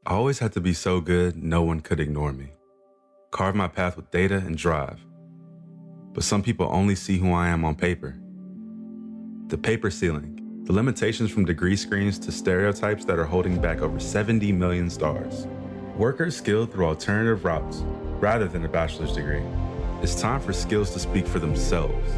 I always had to be so good, no one could ignore me. Carve my path with data and drive. But some people only see who I am on paper. The paper ceiling, the limitations from degree screens to stereotypes that are holding back over 70 million stars. Workers skilled through alternative routes, rather than a bachelor's degree. It's time for skills to speak for themselves.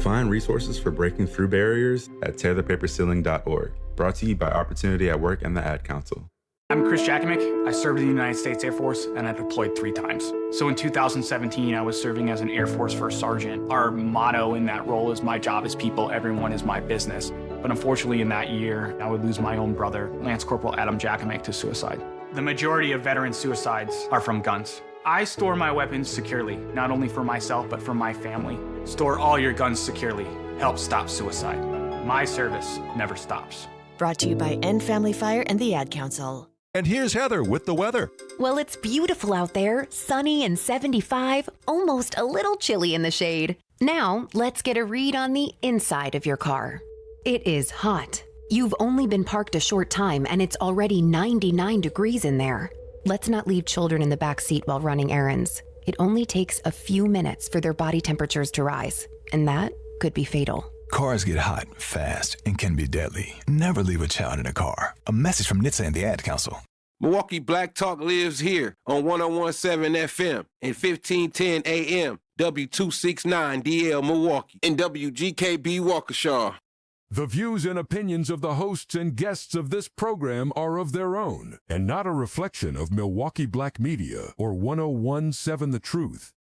Find resources for breaking through barriers at tearthepaperceiling.org. Brought to you by Opportunity at Work and the Ad Council. I'm Chris Jakimick. I served in the United States Air Force and I deployed 3 times. So in 2017, I was serving as an Air Force First Sergeant. Our motto in that role is my job is people, everyone is my business. But unfortunately in that year, I would lose my own brother, Lance Corporal Adam Jakimick, to suicide. The majority of veteran suicides are from guns. I store my weapons securely, not only for myself, but for my family. Store all your guns securely. Help stop suicide. My service never stops. Brought to you by End Family Fire and the Ad Council. And here's Heather with the weather. Well, it's beautiful out there, sunny and 75, almost a little chilly in the shade. Now, let's get a read on the inside of your car. It is hot. You've only been parked a short time and it's already 99 degrees in there. Let's not leave children in the back seat while running errands. It only takes a few minutes for their body temperatures to rise, and that could be fatal. Cars get hot, fast, and can be deadly. Never leave a child in a car. A message from NHTSA and the Ad Council. Milwaukee Black Talk lives here on 1017 FM and 1510 AM, W269DL Milwaukee, and WGKB Waukesha. The views and opinions of the hosts and guests of this program are of their own and not a reflection of Milwaukee Black Media or 1017 The Truth.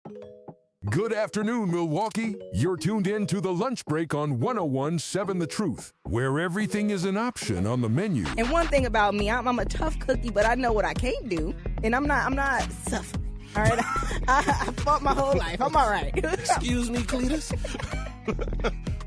Good afternoon, Milwaukee. You're tuned in to The Lunch Break on 1017 The Truth, where everything is an option on the menu. And one thing about me, I'm a tough cookie, but I know what I can't do, and I'm not suffering. All right, I fought my whole life. I'm all right. Excuse me, Cletus.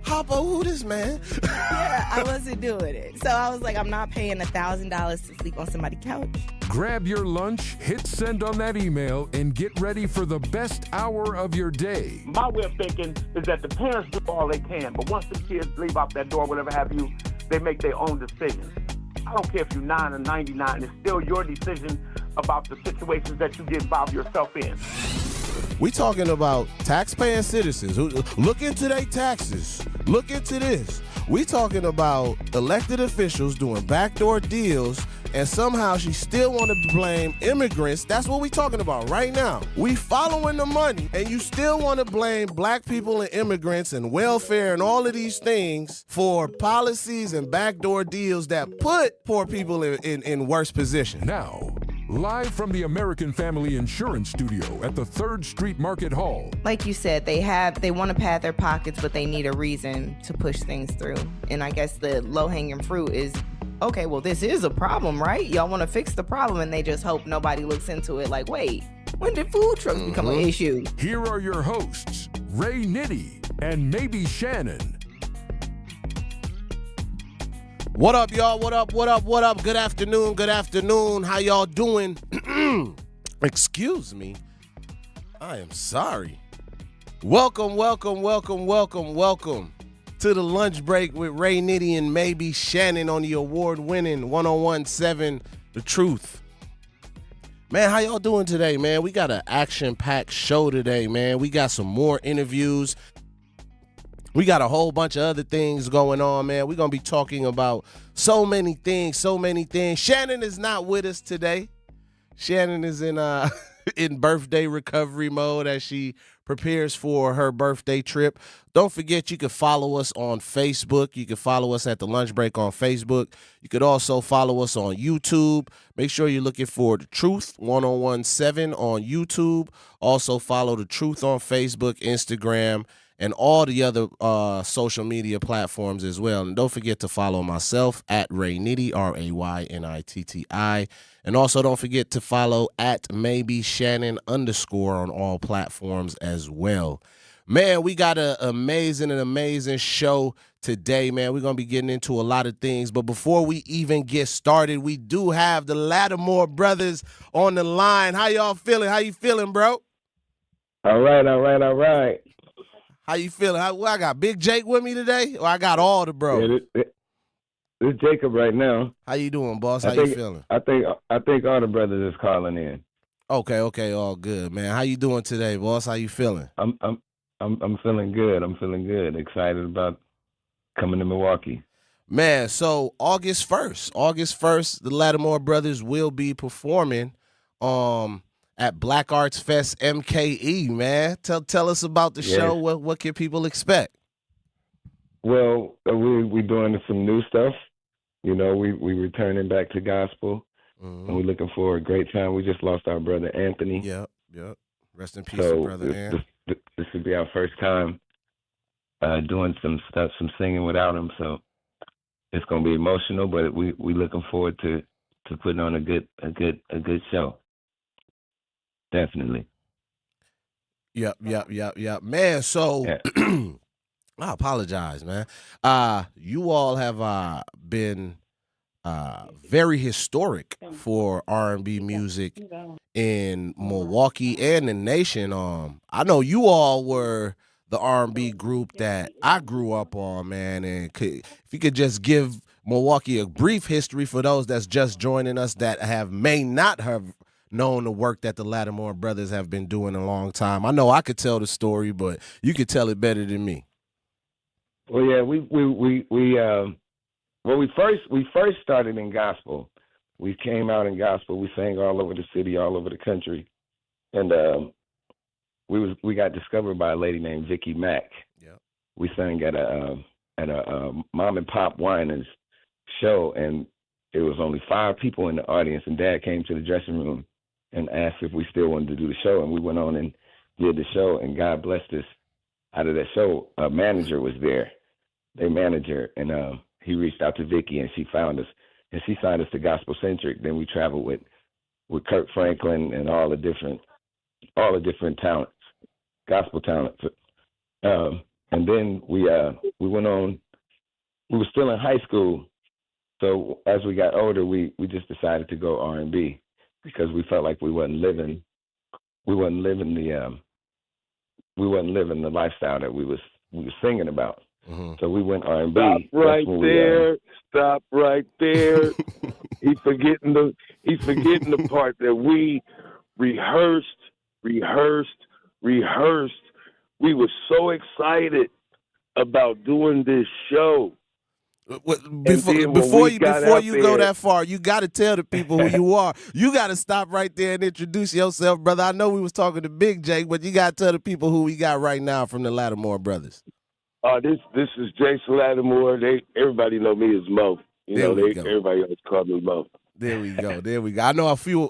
Hoppo, who this man? Yeah, I wasn't doing it. So I was like, I'm not paying $1,000 to sleep on somebody's couch. Grab your lunch, hit send on that email, and get ready for the best hour of your day. My way of thinking is that the parents do all they can, but once the kids leave out that door, whatever have you, they make their own decisions. I don't care if you're 9 or 99, it's still your decision about the situations that you get involved yourself in. We talking about taxpaying citizens who look into their taxes. Look into this. We talking about elected officials doing backdoor deals, and somehow she still want to blame immigrants. That's what we talking about right now. We following the money, and you still want to blame black people and immigrants and welfare and all of these things for policies and backdoor deals that put poor people in worse position. Now, live from the American Family Insurance Studio at the 3rd Street Market Hall. Like you said, they want to pad their pockets, but they need a reason to push things through. And I guess the low-hanging fruit is, okay, well, this is a problem, right? Y'all want to fix the problem, and they just hope nobody looks into it like, wait, when did food trucks become an issue? Here are your hosts, Ray Nitty and maybe Shannon. What up, y'all? What up, what up, what up? Good afternoon, good afternoon. How y'all doing? Excuse me. I am sorry. Welcome, welcome, welcome, welcome, welcome to the lunch break with Ray Nitty and maybe Shannon on the award-winning 1017 The Truth. Man, how y'all doing today, man? We got an action-packed show today, man. We got some more interviews. We got a whole bunch of other things going on, man. We're going to be talking about so many things. Shannon is not with us today. Shannon is in birthday recovery mode as she prepares for her birthday trip. Don't forget, you can follow us on Facebook. You can follow us at The Lunch Break on Facebook. You could also follow us on YouTube. Make sure you're looking for The Truth 1017 on YouTube. Also follow The Truth on Facebook, Instagram, and all the other social media platforms as well. And don't forget to follow myself at Ray Nitty, RayNitti. And also don't forget to follow at maybe Shannon _ on all platforms as well. Man, we got an amazing show today, man. We're going to be getting into a lot of things. But before we even get started, we do have the Latimore brothers on the line. How y'all feeling? How you feeling, bro? All right. How you feeling? I got Big Jake with me today, or I got all the bro? It's Jacob right now. How you doing, boss? How you feeling? I think all the brothers is calling in. Okay, all good, man. How you doing today, boss? How you feeling? I'm feeling good. I'm feeling good. Excited about coming to Milwaukee. Man, so August 1st, the Latimore brothers will be performing at Black Arts Fest MKE, man. Tell us about the show. What can people expect? Well, we doing some new stuff. You know, we returning back to gospel, and we're looking for a great time. We just lost our brother Anthony. Yep. Rest in peace, brother Anthony. This will be our first time doing some singing without him. So it's gonna be emotional, but we looking forward to putting on a good show. Definitely. Yep. Man, so I apologize, man. You all have been very historic for R&B music in Milwaukee and the nation. I know you all were the R&B group that I grew up on, man. And if you could just give Milwaukee a brief history for those that's just joining us that may not have known the work that the Latimore brothers have been doing a long time. I know I could tell the story, but you could tell it better than me. Well, yeah, we first started in gospel. We came out in gospel. We sang all over the city, all over the country, and we got discovered by a lady named Vicky Mech. Yeah, we sang at a mom and pop winers show, and it was only 5 people in the audience. And Dad came to the dressing room and asked if we still wanted to do the show, and we went on and did the show. And God blessed us. Out of that show, a manager was there, their manager, and he reached out to Vicky, and she found us, and she signed us to Gospel Centric. Then we traveled with Kirk Franklin and all the different talents, gospel talents. And then we went on. We were still in high school, so as we got older, we just decided to go R&B because we felt like we wasn't living the lifestyle that we were singing about. Mm-hmm. So we went R&B. Stop right there. He's forgetting the part that we rehearsed. We were so excited about doing this show. Before you go that far, you got to tell the people who you are. You got to stop right there and introduce yourself, brother. I know we was talking to Big Jake, but you got to tell the people who we got right now from the Latimore brothers. This is Jason Latimore. Everybody know me as Mo. Everybody else call me Mo. There we go. I know a few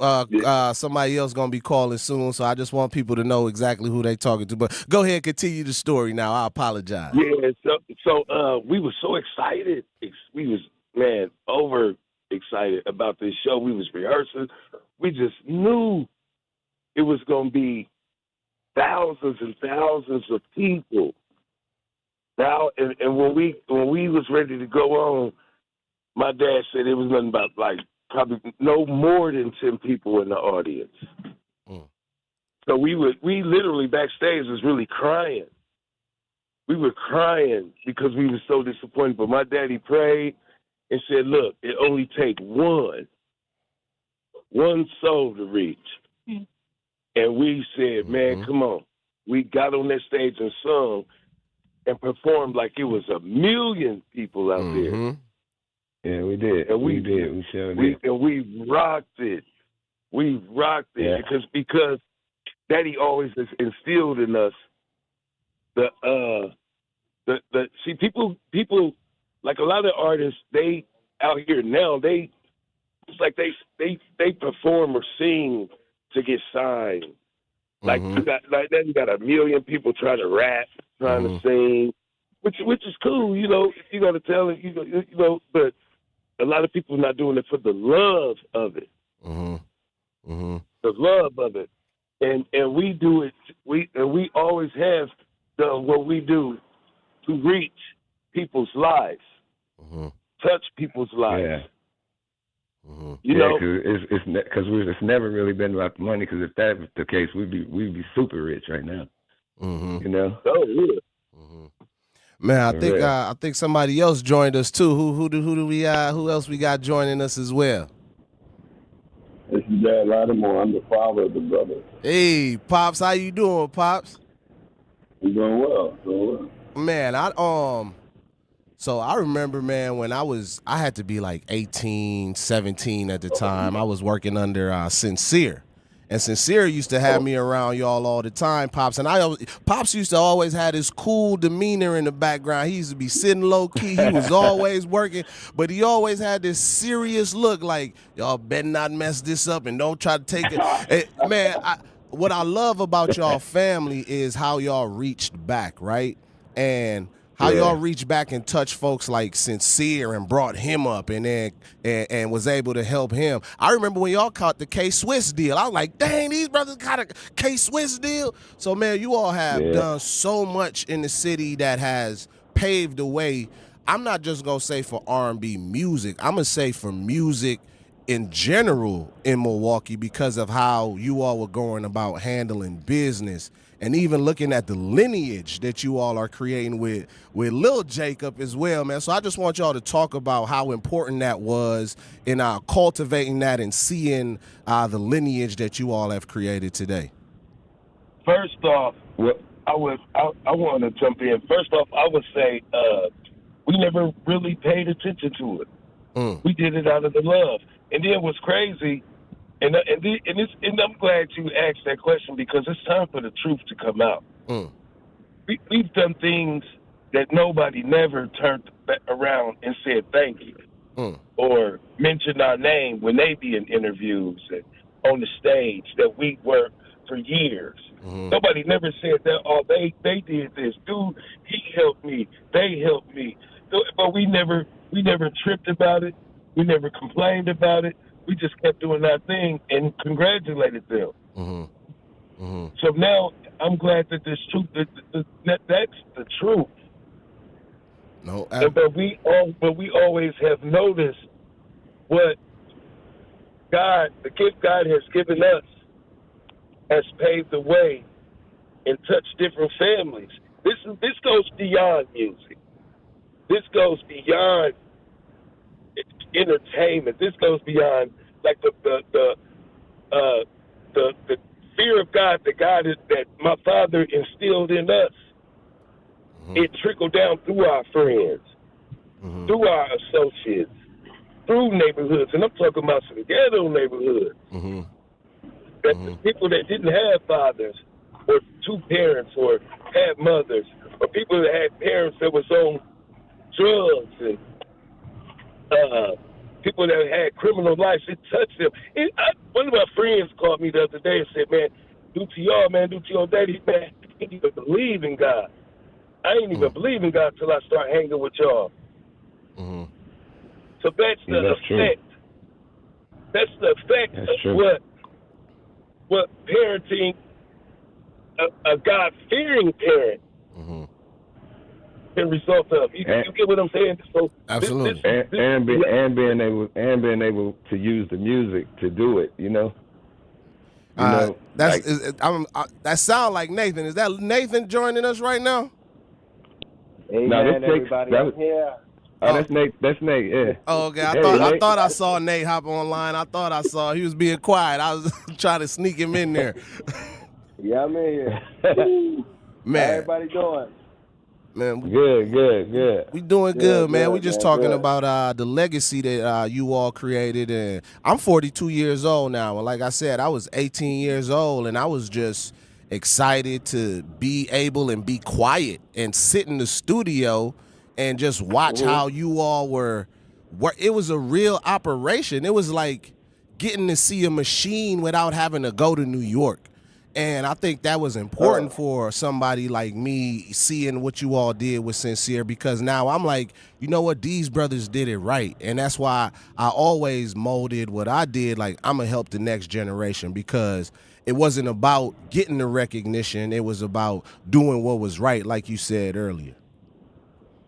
somebody else gonna be calling soon, so I just want people to know exactly who they talking to. But go ahead, continue the story now. I apologize. Yeah, so we were so excited. We was over excited about this show. We was rehearsing. We just knew it was gonna be thousands and thousands of people. Now, and when we was ready to go on, my dad said it was nothing about probably no more than 10 people in the audience. So we literally backstage was really crying. We were crying because we were so disappointed. But my daddy prayed and said, look, it only take one soul to reach. And we said, man, come on. We got on that stage and sung and performed like it was 1 million people out there. Yeah, we did. And we did. We sure did. And we rocked it. Because Daddy always has instilled in us see people like a lot of artists, they out here now, it's like they perform or sing to get signed. Like you got 1 million people trying to rap, trying to sing, which is cool, you got to tell it, but a lot of people not doing it for the love of it. The love of it. And we do it, we always have done what we do to reach people's lives, touch people's lives. Yeah. It's never really been about the money. Because if that was the case, we'd be super rich right now. Oh yeah. Man, I think somebody else joined us too. Who else we got joining us as well? This is Dad Latimore. I'm the father of the brother. Hey, Pops, how you doing, Pops? I'm doing well. Man, so I remember, man, when I had to be like 18, 17 at the time. I was working under Sincere. And Sincere used to have me around y'all all the time, Pops. And Pops used to always have this cool demeanor in the background. He used to be sitting low key. He was always working, but he always had this serious look like, y'all better not mess this up and don't try to take it. What I love about y'all family is how y'all reached back, right? And how y'all reached back and touched folks like Sincere and brought him up and then and was able to help him. I remember when y'all caught the K-Swiss deal. I was like, dang, these brothers got a K-Swiss deal. So, man, you all have done so much in the city that has paved the way. I'm not just going to say for R&B music. I'm going to say for music in general in Milwaukee because of how you all were going about handling business. And even looking at the lineage that you all are creating with Lil Jacob as well, man. So I just want y'all to talk about how important that was in cultivating that and seeing the lineage that you all have created today. First off, I want to jump in. First off, I would say we never really paid attention to it. We did it out of the love. And then what's crazy, and I'm glad you asked that question because it's time for the truth to come out. We've done things that nobody never turned around and said thank you or mentioned our name when they be in interviews and on the stage that we worked for years. Nobody never said that, oh, they did this. Dude, he helped me. They helped me. But we never tripped about it. We never complained about it. We just kept doing our thing and congratulated them. So now I'm glad that this truth, that's the truth. No, but we always have noticed what the gift God has given us has paved the way and touched different families. This goes beyond music. This goes beyond entertainment. This goes beyond like the fear of God that my father instilled in us. It trickled down through our friends, through our associates, through neighborhoods, and I'm talking about some ghetto neighborhoods. That the people that didn't have fathers or two parents or had mothers or people that had parents that was on drugs and people that had criminal lives, it touched them. One of my friends called me the other day and said, man, due to y'all, man, due to your daddy, man, I didn't even believe in God. I didn't even believe in God till I start hanging with y'all. So that's the effect. True. That's the effect of what parenting a God-fearing parent can result of. You get what I'm saying? So absolutely. And being able to use the music to do it, you know. That sound like Nathan. Is that Nathan joining us right now? Hey, no, man, everybody. Oh, that's Nate. That's Nate. Yeah. Oh, okay. I thought I saw Nate hop online. I thought I saw he was being quiet. I was trying to sneak him in there. Yeah, I'm in here. Man, how everybody doing? Man, good. We doing good, man. We just talking good. about the legacy that you all created, and I'm 42 years old now. And like I said, I was 18 years old, and I was just excited to be able and be quiet and sit in the studio and just watch how you all were. It was a real operation. It was like getting to see a machine without having to go to New York. And I think that was important for somebody like me, seeing what you all did with Sincere, because now I'm like, you know what, these brothers did it right. And that's why I always molded what I did, like I'm going to help the next generation, because it wasn't about getting the recognition. It was about doing what was right, like you said earlier.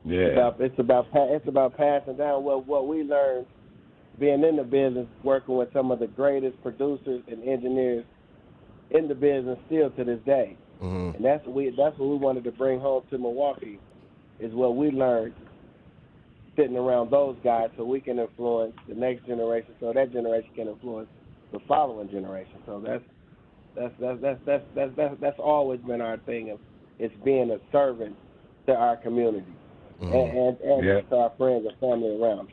Yeah. It's about passing down what we learned being in the business, working with some of the greatest producers and engineers in the business still to this day. And that's what we wanted to bring home to Milwaukee. is what we learned sitting around those guys, so we can influence the next generation, so that generation can influence the following generation. So that's always been our thing. Of it's being a servant to our community and to our friends and family around.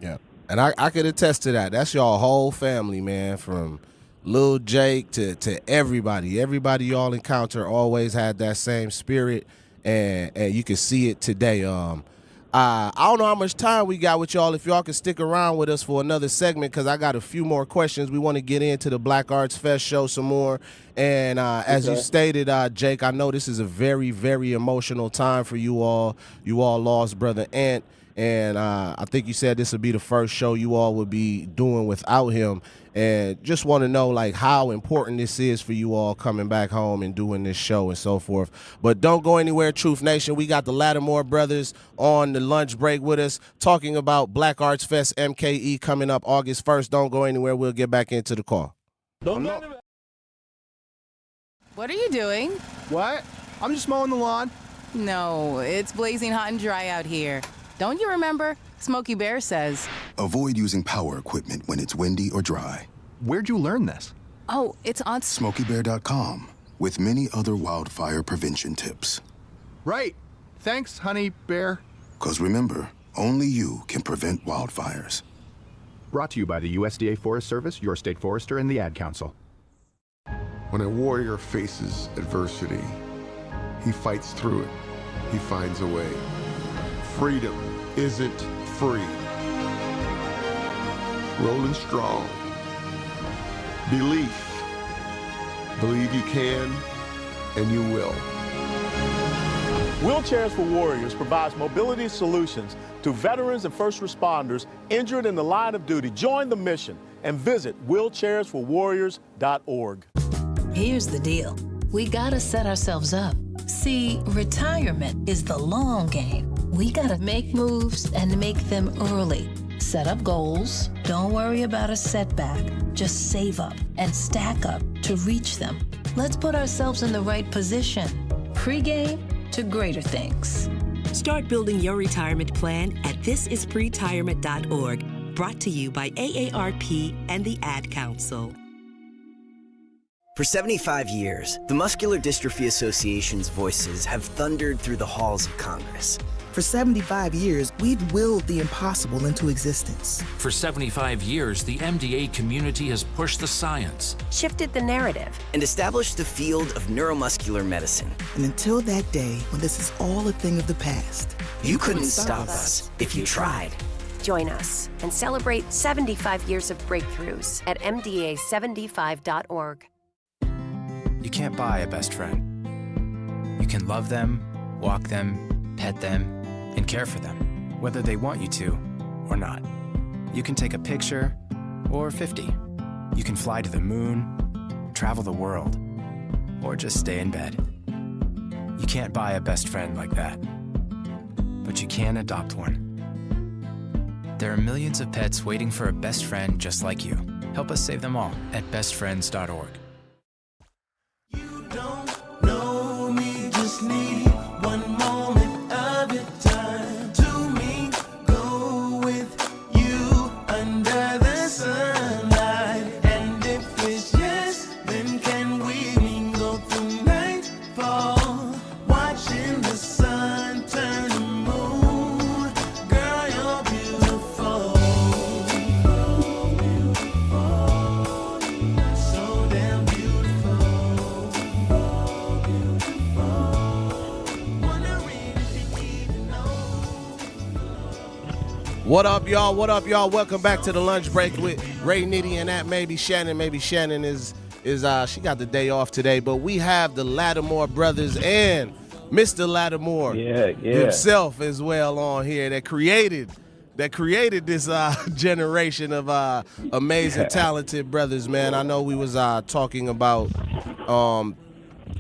Yeah, and I could attest to that. That's your whole family, man, from Lil Jake to everybody. Everybody y'all encounter always had that same spirit, and you can see it today. I don't know how much time we got with y'all. If y'all can stick around with us for another segment, because I got a few more questions. We want to get into the Black Arts Fest show some more. And as you stated, Jake, I know this is a very, very emotional time for you all. You all lost Brother Ant. And I think you said this would be the first show you all would be doing without him. And just want to know, like, how important this is for you all coming back home and doing this show and so forth. But don't go anywhere, Truth Nation. We got the Latimore brothers on the lunch break with us talking about Black Arts Fest MKE coming up August 1st. Don't go anywhere. We'll get back into the call. What are you doing? What? I'm just mowing the lawn. No, it's blazing hot and dry out here. Don't you remember? Smokey Bear says. Avoid using power equipment when it's windy or dry. Where'd you learn this? Oh, it's on SmokeyBear.com with many other wildfire prevention tips. Right. Thanks, honey bear. 'Cause remember, only you can prevent wildfires. Brought to you by the USDA Forest Service, your state forester, and the Ad Council. When a warrior faces adversity, he fights through it. He finds a way. Freedom isn't free. Rolling strong. Belief. Believe you can, and you will. Wheelchairs for Warriors provides mobility solutions to veterans and first responders injured in the line of duty. Join the mission and visit wheelchairsforwarriors.org. Here's the deal. We gotta set ourselves up. See, retirement is the long game. We gotta make moves and make them early. Set up goals. Don't worry about a setback. Just save up and stack up to reach them. Let's put ourselves in the right position. Pre-game to greater things. Start building your retirement plan at thisispretirement.org. Brought to you by AARP and the Ad Council. For 75 years, the Muscular Dystrophy Association's voices have thundered through the halls of Congress. For 75 years, we've willed the impossible into existence. For 75 years, the MDA community has pushed the science, shifted the narrative, and established the field of neuromuscular medicine. And until that day, when this is all a thing of the past, you couldn't stop us if you tried. Join us and celebrate 75 years of breakthroughs at MDA75.org. You can't buy a best friend. You can love them, walk them, pet them, and care for them, whether they want you to or not. You can take a picture or 50. You can fly to the moon, travel the world, or just stay in bed. You can't buy a best friend like that, but you can adopt one. There are millions of pets waiting for a best friend just like you. Help us save them all at bestfriends.org. You don't know me, just need one moment of your time to me. Go with you under the sunlight, and if it's yes, then can we go through nightfall, watching the sun turn the moon. Girl, you're beautiful, so damn beautiful. What up, y'all? What up, y'all? Welcome back to the lunch break with Ray Nitty and that maybe Shannon. Maybe Shannon is she got the day off today, but we have the Latimore brothers and Mr. Latimore himself as well on here that created this generation of amazing, talented brothers, man. I know we was talking about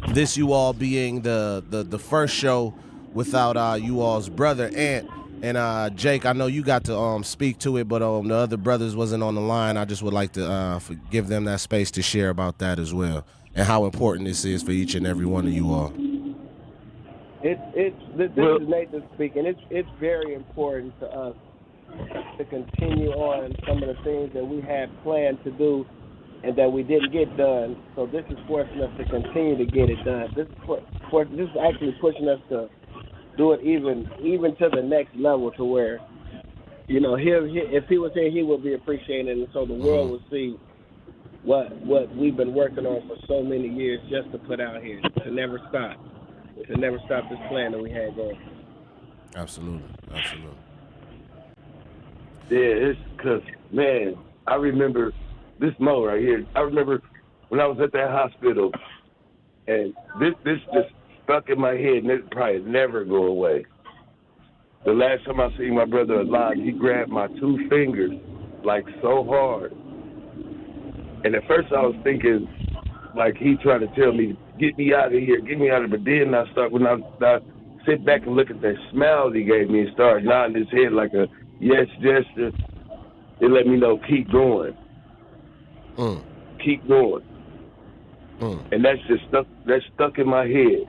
this you all being the first show without you all's brother Ant. And Jake, I know you got to speak to it, but the other brothers wasn't on the line. I just would like to give them that space to share about that as well, and how important this is for each and every one of you all. This is Nathan speaking. It's very important to us to continue on some of the things that we had planned to do and that we didn't get done. So this is forcing us to continue to get it done. This is actually pushing us to do it even to the next level, to where, you know, if he was here, he would be appreciated, and so the world will see what we've been working on for so many years just to put out here, to never stop this plan that we had going. Absolutely. Yeah, it's because, man, I remember this Mo right here. I remember when I was at that hospital, and this just stuck in my head, and it probably never go away. The last time I seen my brother alive, he grabbed my 2 fingers, like, so hard. And at first I was thinking, like, he trying to tell me, get me out of here. But then when I sit back and look at that smile he gave me and start nodding his head like a yes gesture, it let me know, keep going. Keep going. And that's just stuck in my head.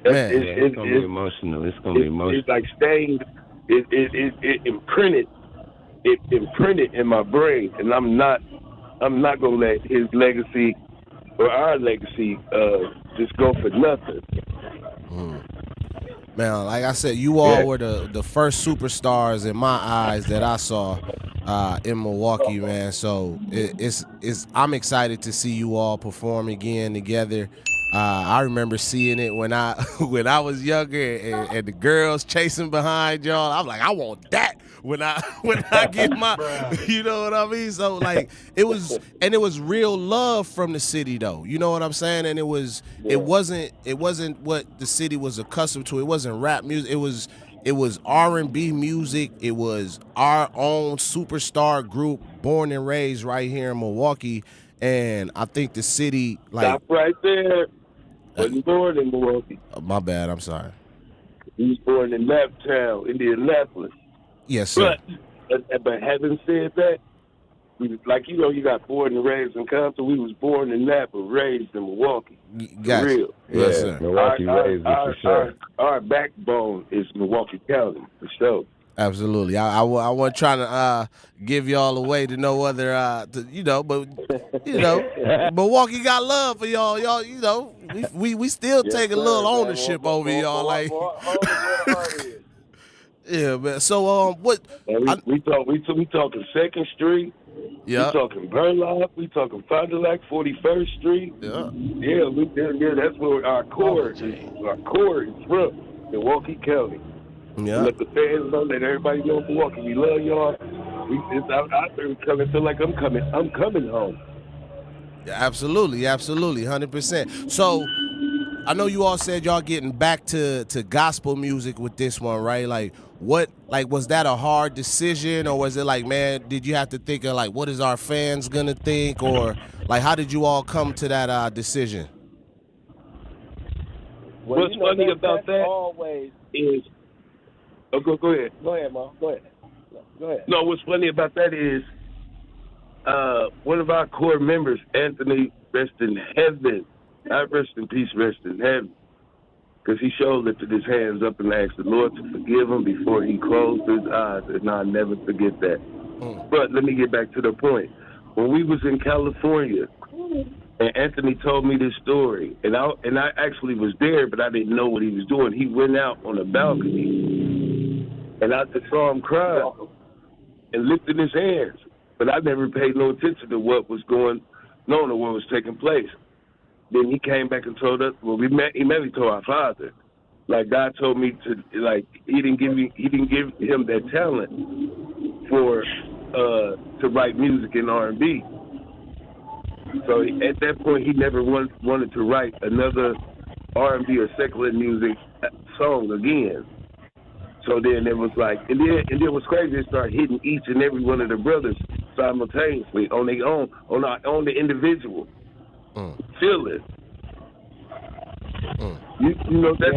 Man, it's gonna be emotional. It's gonna be emotional. It's like staying. It imprinted in my brain, and I'm not gonna let his legacy or our legacy just go for nothing. Man, like I said, you all were the first superstars in my eyes that I saw in Milwaukee, man. So I'm excited to see you all perform again together. I remember seeing it when I was younger, and the girls chasing behind y'all. I'm like, I want that when I get my, you know what I mean? So like it was real love from the city though. You know what I'm saying? And it wasn't what the city was accustomed to. It wasn't rap music. It was R&B music. It was our own superstar group, born and raised right here in Milwaukee. And I think the city, like, stop right there. Wasn't born in Milwaukee. My bad. I'm sorry. He was born in Naptown, Indianapolis. Yes, sir. But having said that, like, you know, you got born and raised in Compton. We was born in Napa, raised in Milwaukee. Gotcha. Real. Yes, sir. Milwaukee raised for sure. Our backbone is Milwaukee County, for sure. Absolutely. I wasn't trying to give y'all a way to know whether, Milwaukee got love for y'all. Y'all, you know, we still take a little ownership over y'all. Like, yeah, man. So, what? We talking 2nd Street. Yeah. We talking Burlock. We talking Fond du Lac, 41st Street. Yeah. Yeah, that's where our core is. Our core is from Milwaukee County. Yeah. Let the fans know, let everybody know Milwaukee. We love y'all. It's out there coming. Feel like I'm coming home. Absolutely, 100%. So, I know you all said y'all getting back to gospel music with this one, right? Like, was that a hard decision, or was it like, man, did you have to think of like, what is our fans gonna think, or like, how did you all come to that decision? Well, what's funny about that always is. Oh, go ahead. Go ahead, Mo. Go ahead. No, what's funny about that is one of our core members, Anthony, rest in heaven. Not rest in peace, rest in heaven. Because he showed lifted his hands up and asked the Lord to forgive him before he closed his eyes, and I'll never forget that. But let me get back to the point. When we was in California, and Anthony told me this story, and I actually was there, but I didn't know what he was doing. He went out on a balcony, and I just saw him cry and lifted his hands. But I never paid no attention to what was going on or what was taking place. Then he came back and told us, well, he told our father. Like, God told me to, like, he didn't give him that talent for to write music in R&B. So at that point, he never wanted to write another R&B or secular music song again. So then it was like, and then what's crazy, it started hitting each and every one of the brothers simultaneously on their own, on the individual. Feel it. You know, that's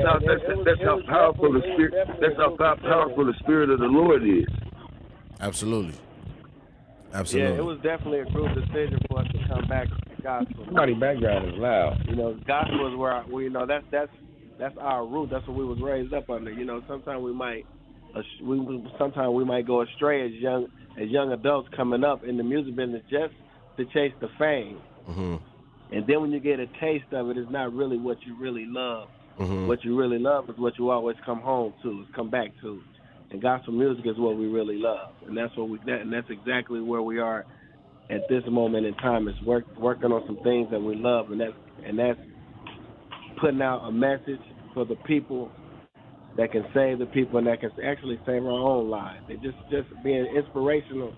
how powerful the spirit. That's how powerful the spirit of the Lord is. Absolutely. Yeah, it was definitely a group decision for us to come back gospel. Somebody's background is loud. You know, gospel is where that's our root. That's what we was raised up under. You know, sometimes we might go astray as young adults coming up in the music business just to chase the fame. Mm-hmm. And then when you get a taste of it, it's not really what you really love. Mm-hmm. What you really love is what you always come home to, come back to. And gospel music is what we really love, and that's exactly where we are at this moment in time. Is working on some things that we love, and that's putting out a message for the people that can save the people and that can actually save our own lives. And just being inspirational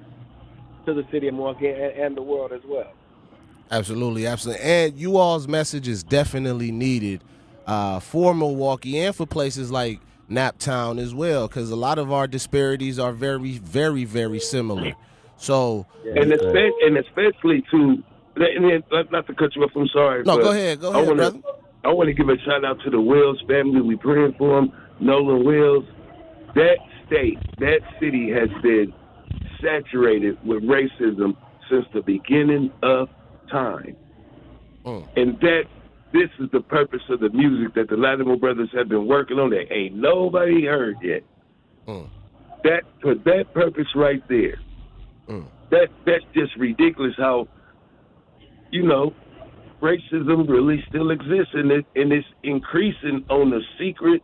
to the city of Milwaukee and the world as well. Absolutely. And you all's message is definitely needed for Milwaukee and for places like Naptown as well, because a lot of our disparities are very, very, very similar. So, and especially to, not to cut you off, I'm sorry. No, go ahead, brother. I want to give a shout out to the Wills family. We praying for them. Nolan Wills. That state, that city has been saturated with racism since the beginning of time. And this is the purpose of the music that the Latimore brothers have been working on that ain't nobody heard yet. That for that purpose right there. That's just ridiculous how, you know, racism really still exists, and it's increasing on a secret,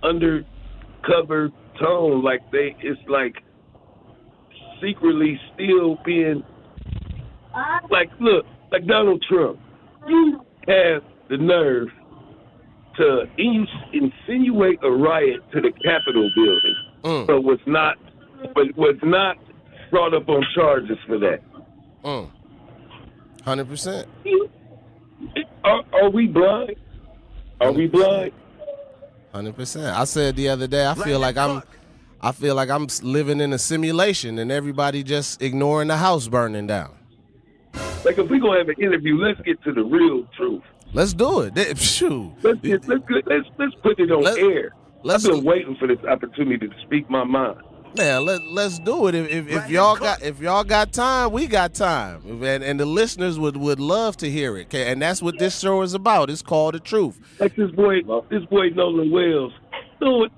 undercover tone. It's like secretly still being like, look, like Donald Trump. You have the nerve to insinuate a riot to the Capitol building, but was not brought up on charges for that. 100%. Are we blind? Are we blind? 100%. I said the other day, I feel like I'm living in a simulation and everybody just ignoring the house burning down. Like, if we're gonna have an interview, let's get to the real truth. Let's do it. Shoot. Let's put it on air. I've been waiting for this opportunity to speak my mind. Man, let's do it. If y'all got time, we got time, and the listeners would love to hear it. And that's what this show is about. It's called The Truth. Like this boy Nolan Wells.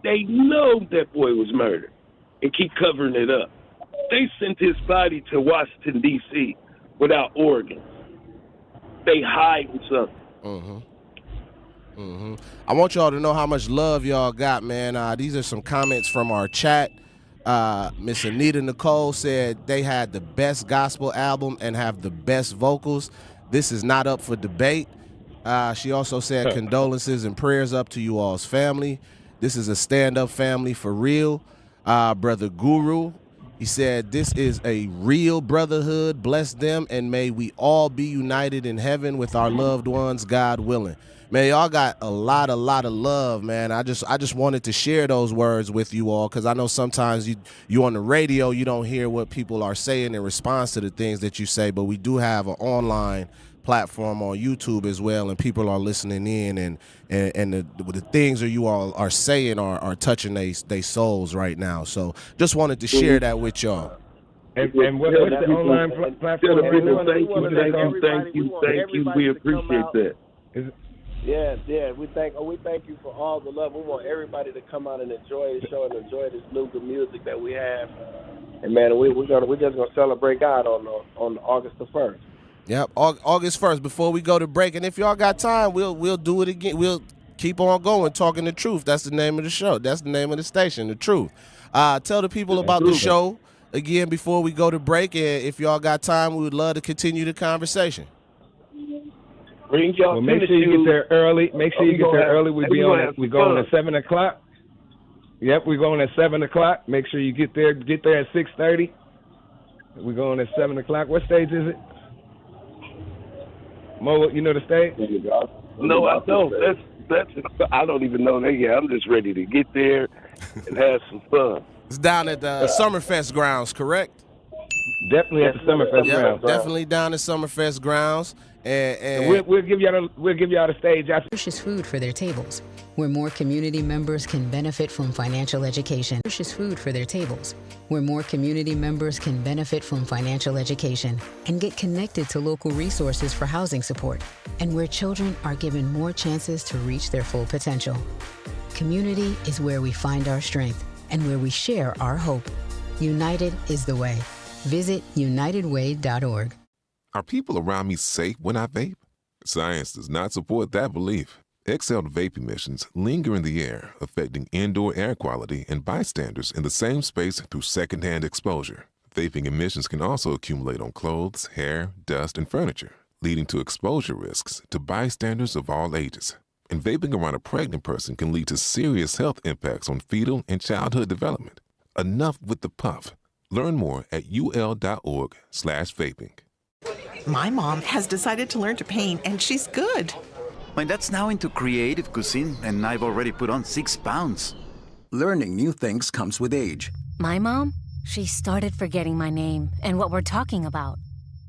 They know that boy was murdered and keep covering it up. They sent his body to Washington D.C. without organs. They hiding something. I want y'all to know how much love y'all got, man. These are some comments from our chat. Miss Anita Nicole said they had the best gospel album and have the best vocals. This is not up for debate. She also said condolences and prayers up to you all's family. This is a stand-up family for real. Brother Guru, he said this is a real brotherhood. Bless them, and may we all be united in heaven with our loved ones, God willing. Man, y'all got a lot of love, man. I just wanted to share those words with you all, because I know sometimes you on the radio, you don't hear what people are saying in response to the things that you say, but we do have an online platform on YouTube as well, and people are listening in, and the things that you all are saying are touching their souls right now. So just wanted to share that with y'all. And what's the online platform? Thank you. We appreciate that. Yeah, we thank you for all the love. We want everybody to come out and enjoy the show and enjoy this new good music that we have. And man, we're just gonna celebrate God on August the 1st. Yep, August 1st. Before we go to break, and if y'all got time, we'll do it again. We'll keep on going, talking the truth. That's the name of the show. That's the name of the station, The Truth. Tell the people about the show again before we go to break, and if y'all got time, we would love to continue the conversation. Bring y'all. Well, make sure you get there early. We're going at 7 o'clock. Yep, we're going at 7 o'clock. Make sure you get there at 6:30. We're going at 7 o'clock. What stage is it? Mo, you know the stage? No, I don't. I don't even know that yet. I'm just ready to get there and have some fun. It's down at the Summerfest grounds, correct? Definitely at the Summerfest grounds. Definitely down at Summerfest grounds. And we'll give y'all the stage after. Nutritious food for their tables. where more community members can benefit from financial education, nutritious food for their tables, where more community members can benefit from financial education and get connected to local resources for housing support, and where children are given more chances to reach their full potential. Community is where we find our strength and where we share our hope. United is the way. Visit unitedway.org. Are people around me safe when I vape? Science does not support that belief. Exhaled vape emissions linger in the air, affecting indoor air quality and bystanders in the same space through secondhand exposure. Vaping emissions can also accumulate on clothes, hair, dust, and furniture, leading to exposure risks to bystanders of all ages. And vaping around a pregnant person can lead to serious health impacts on fetal and childhood development. Enough with the puff. Learn more at ul.org/vaping. My mom has decided to learn to paint, and she's good. My dad's now into creative cuisine, and I've already put on 6 pounds. Learning new things comes with age. My mom, she started forgetting my name and what we're talking about.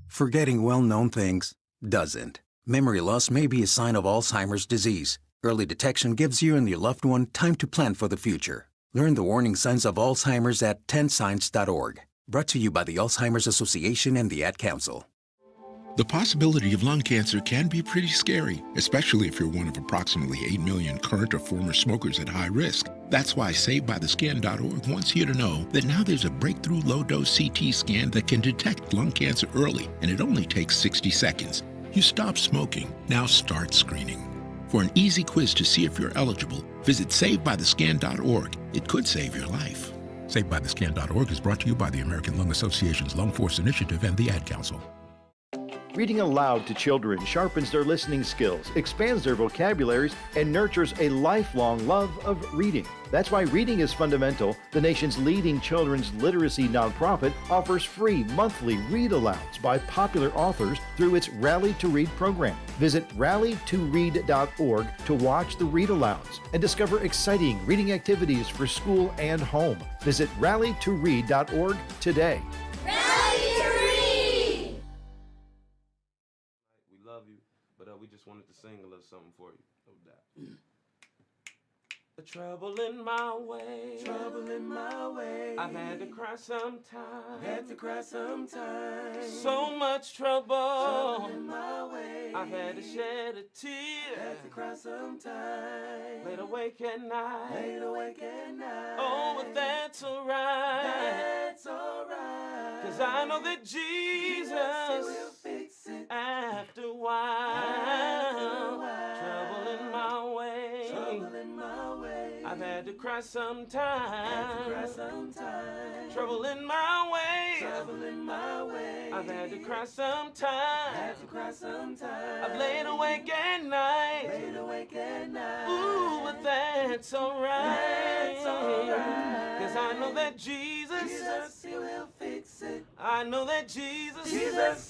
Forgetting well-known things doesn't. Memory loss may be a sign of Alzheimer's disease. Early detection gives you and your loved one time to plan for the future. Learn the warning signs of Alzheimer's at 10signs.org. Brought to you by the Alzheimer's Association and the Ad Council. The possibility of lung cancer can be pretty scary, especially if you're one of approximately 8 million current or former smokers at high risk. That's why SavedByTheScan.org wants you to know that now there's a breakthrough low-dose CT scan that can detect lung cancer early, and it only takes 60 seconds. You stop smoking, now start screening. For an easy quiz to see if you're eligible, visit SavedByTheScan.org. It could save your life. SavedByTheScan.org is brought to you by the American Lung Association's Lung Force Initiative and the Ad Council. Reading aloud to children sharpens their listening skills, expands their vocabularies, and nurtures a lifelong love of reading. That's why Reading is Fundamental, the nation's leading children's literacy nonprofit, offers free monthly read-alouds by popular authors through its Rally to Read program. Visit rallytoread.org to watch the read-alouds and discover exciting reading activities for school and home. Visit rallytoread.org today. We just wanted to sing a little something for you. No doubt. The trouble in my way. Trouble in my way. I've had to cry sometimes. Had to cry sometimes. So much trouble in my way. I've had to shed a tear. Had to cry sometimes. Laid awake at night. Laid awake at night. Oh, but that's alright. That's alright. 'Cause I know that Jesus will fix it. After a while. Trouble in my way. Trouble in my way. I've had to cry sometimes. Had to cry sometimes. Trouble in my way. Trouble in my way. I've had to cry sometimes. Had to cry sometimes. I've laid awake at night. Laid awake at night. Ooh, but that's alright. That's alright. 'Cause I know that Jesus, He will fix it. I know that Jesus,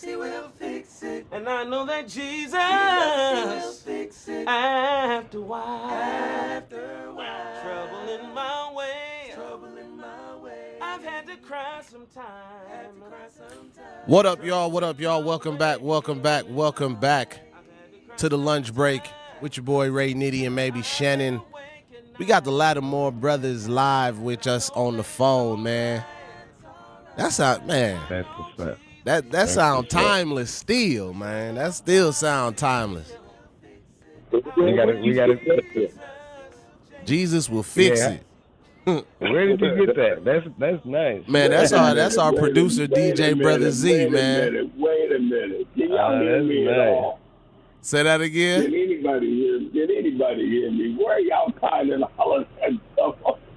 He will fix it. And I know that Jesus, He will fix it. After a while. After a while. Trouble in my way. Trouble in my way. I've had to cry sometime. Had to cry sometime. What up, y'all? What up, y'all? Welcome back to the lunch break with your boy Ray Nitty and maybe Shannon. We got the Latimore brothers live with us on the phone, man. That's how, man. That's what's up. That sound timeless still, man. That still sound timeless. We gotta. Jesus will fix it. Where did you get that? That's nice. Man, that's our producer DJ Brother Z, man. Wait a minute. Can y'all hear me at all? Say that again. Can anybody hear me? Where y'all finding all of that stuff?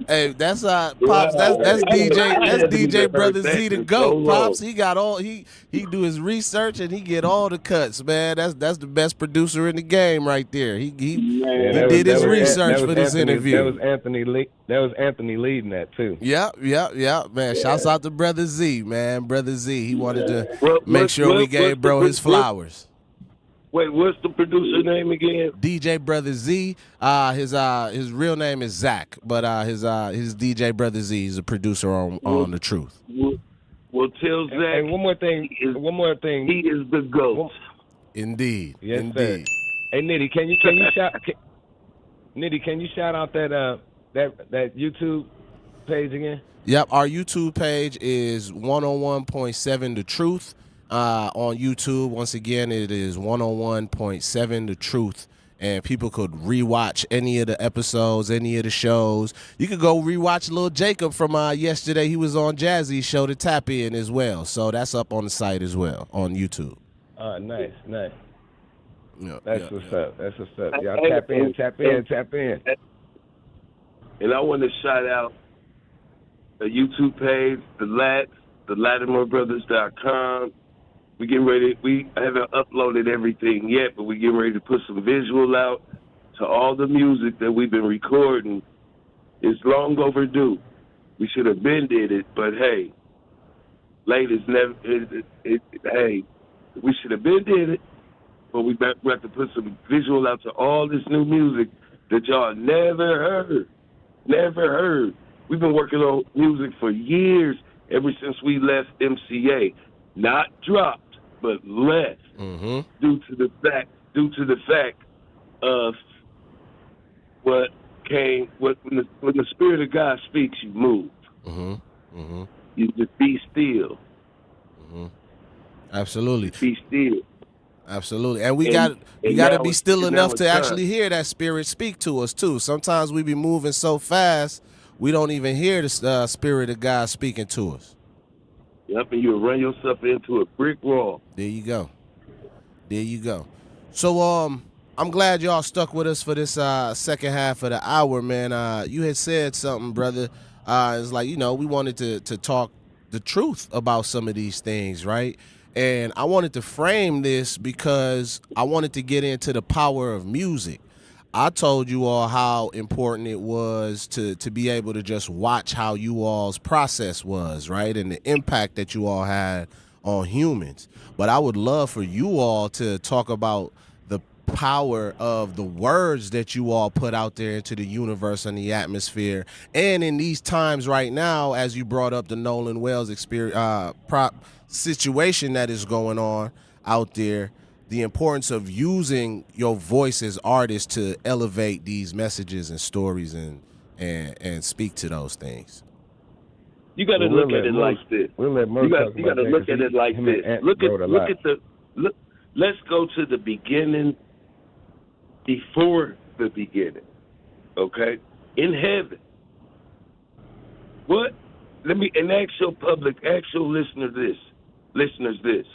Hey, that's Pops. That's DJ Brother Z the GOAT. Pops, he got all he do his research and he get all the cuts, man. That's the best producer in the game right there. He did his research for this interview. That was Anthony leading that too. Yeah, man. Shouts out to Brother Z, man. Brother Z, he wanted to make sure we gave bro his flowers. Wait, what's the producer name again? DJ Brother Z. His real name is Zech, but his DJ Brother Z is a producer on The Truth. Well, tell Zach. And one more thing. He is the GOAT. Indeed. Yes, indeed. Sir. Hey, Nitty, can you shout? Nitty, can you shout out that YouTube page again? Yep, our YouTube page is 101.7 The Truth. On YouTube, once again, it is 101.7 The Truth. And people could rewatch any of the episodes, any of the shows. You could go rewatch Lil Jacob from yesterday. He was on Jazzy's show to tap in as well. So that's up on the site as well on YouTube. Nice. Yeah, That's what's up. Y'all tap in. And I want to shout out the YouTube page, the LatimoreBrothers.com. We getting ready. We haven't uploaded everything yet, but we getting ready to put some visual out to all the music that we've been recording. It's long overdue. We should have been did it, but hey, late is never. Hey, we should have been did it, but we have to put some visual out to all this new music that y'all never heard. We've been working on music for years, ever since we left MCA. Not dropped, but left, due to the fact of when the Spirit of God speaks, you move. You just be still. Absolutely. Be still. Absolutely. And we got to be still enough to actually hear that Spirit speak to us too. Sometimes we be moving so fast, we don't even hear the Spirit of God speaking to us. Yep, and you'll run yourself into a brick wall. There you go. So I'm glad y'all stuck with us for this second half of the hour, man. You had said something, brother. It's like, we wanted to talk the truth about some of these things, right? And I wanted to frame this because I wanted to get into the power of music. I told you all how important it was to be able to just watch how you all's process was, right? And the impact that you all had on humans. But I would love for you all to talk about the power of the words that you all put out there into the universe and the atmosphere. And in these times right now, as you brought up the Nolan Wells situation that is going on out there, the importance of using your voice as artists to elevate these messages and stories and speak to those things. You got to look at it like this. We'll let you got to look at it like this. Let's go to the beginning before the beginning. Okay? In heaven. What? And ask your listeners this.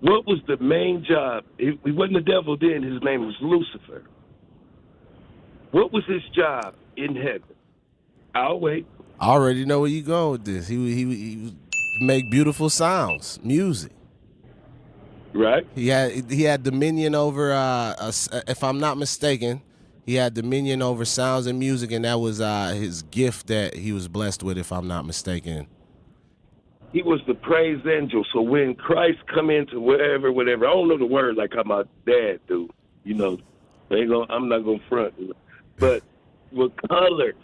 What was the main job? He wasn't the devil then. His name was Lucifer. What was his job in heaven? I'll wait. I already know where you going with this. He make beautiful sounds, music. Right. He had dominion over. If I'm not mistaken, he had dominion over sounds and music, and that was his gift that he was blessed with. If I'm not mistaken. He was the praise angel. So when Christ come into whatever, I don't know the word like how my dad do. I'm not gonna front. But with colors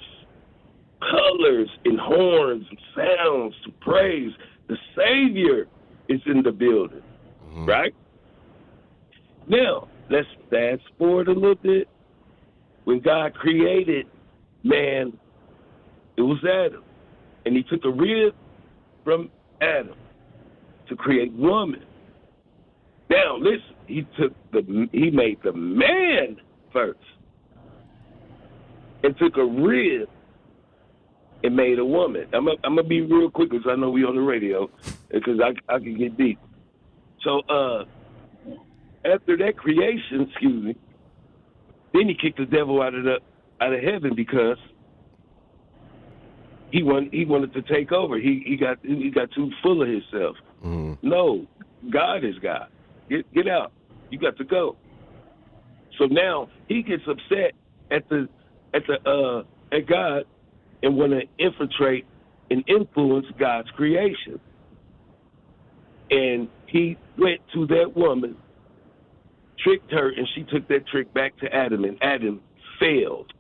and horns and sounds to praise, the Savior is in the building, right? Now let's fast forward a little bit. When God created man, it was Adam, and He took a rib from Adam to create woman. Now listen, he made the man first and took a rib and made a woman. I'm gonna be real quick because I know we on the radio because I can get deep. So after that creation, then he kicked the devil out of heaven because he wanted to take over. He got too full of himself. No, God is God. Get out. You got to go. So now he gets upset at God and want to infiltrate and influence God's creation. And he went to that woman, tricked her, and she took that trick back to Adam, and Adam failed.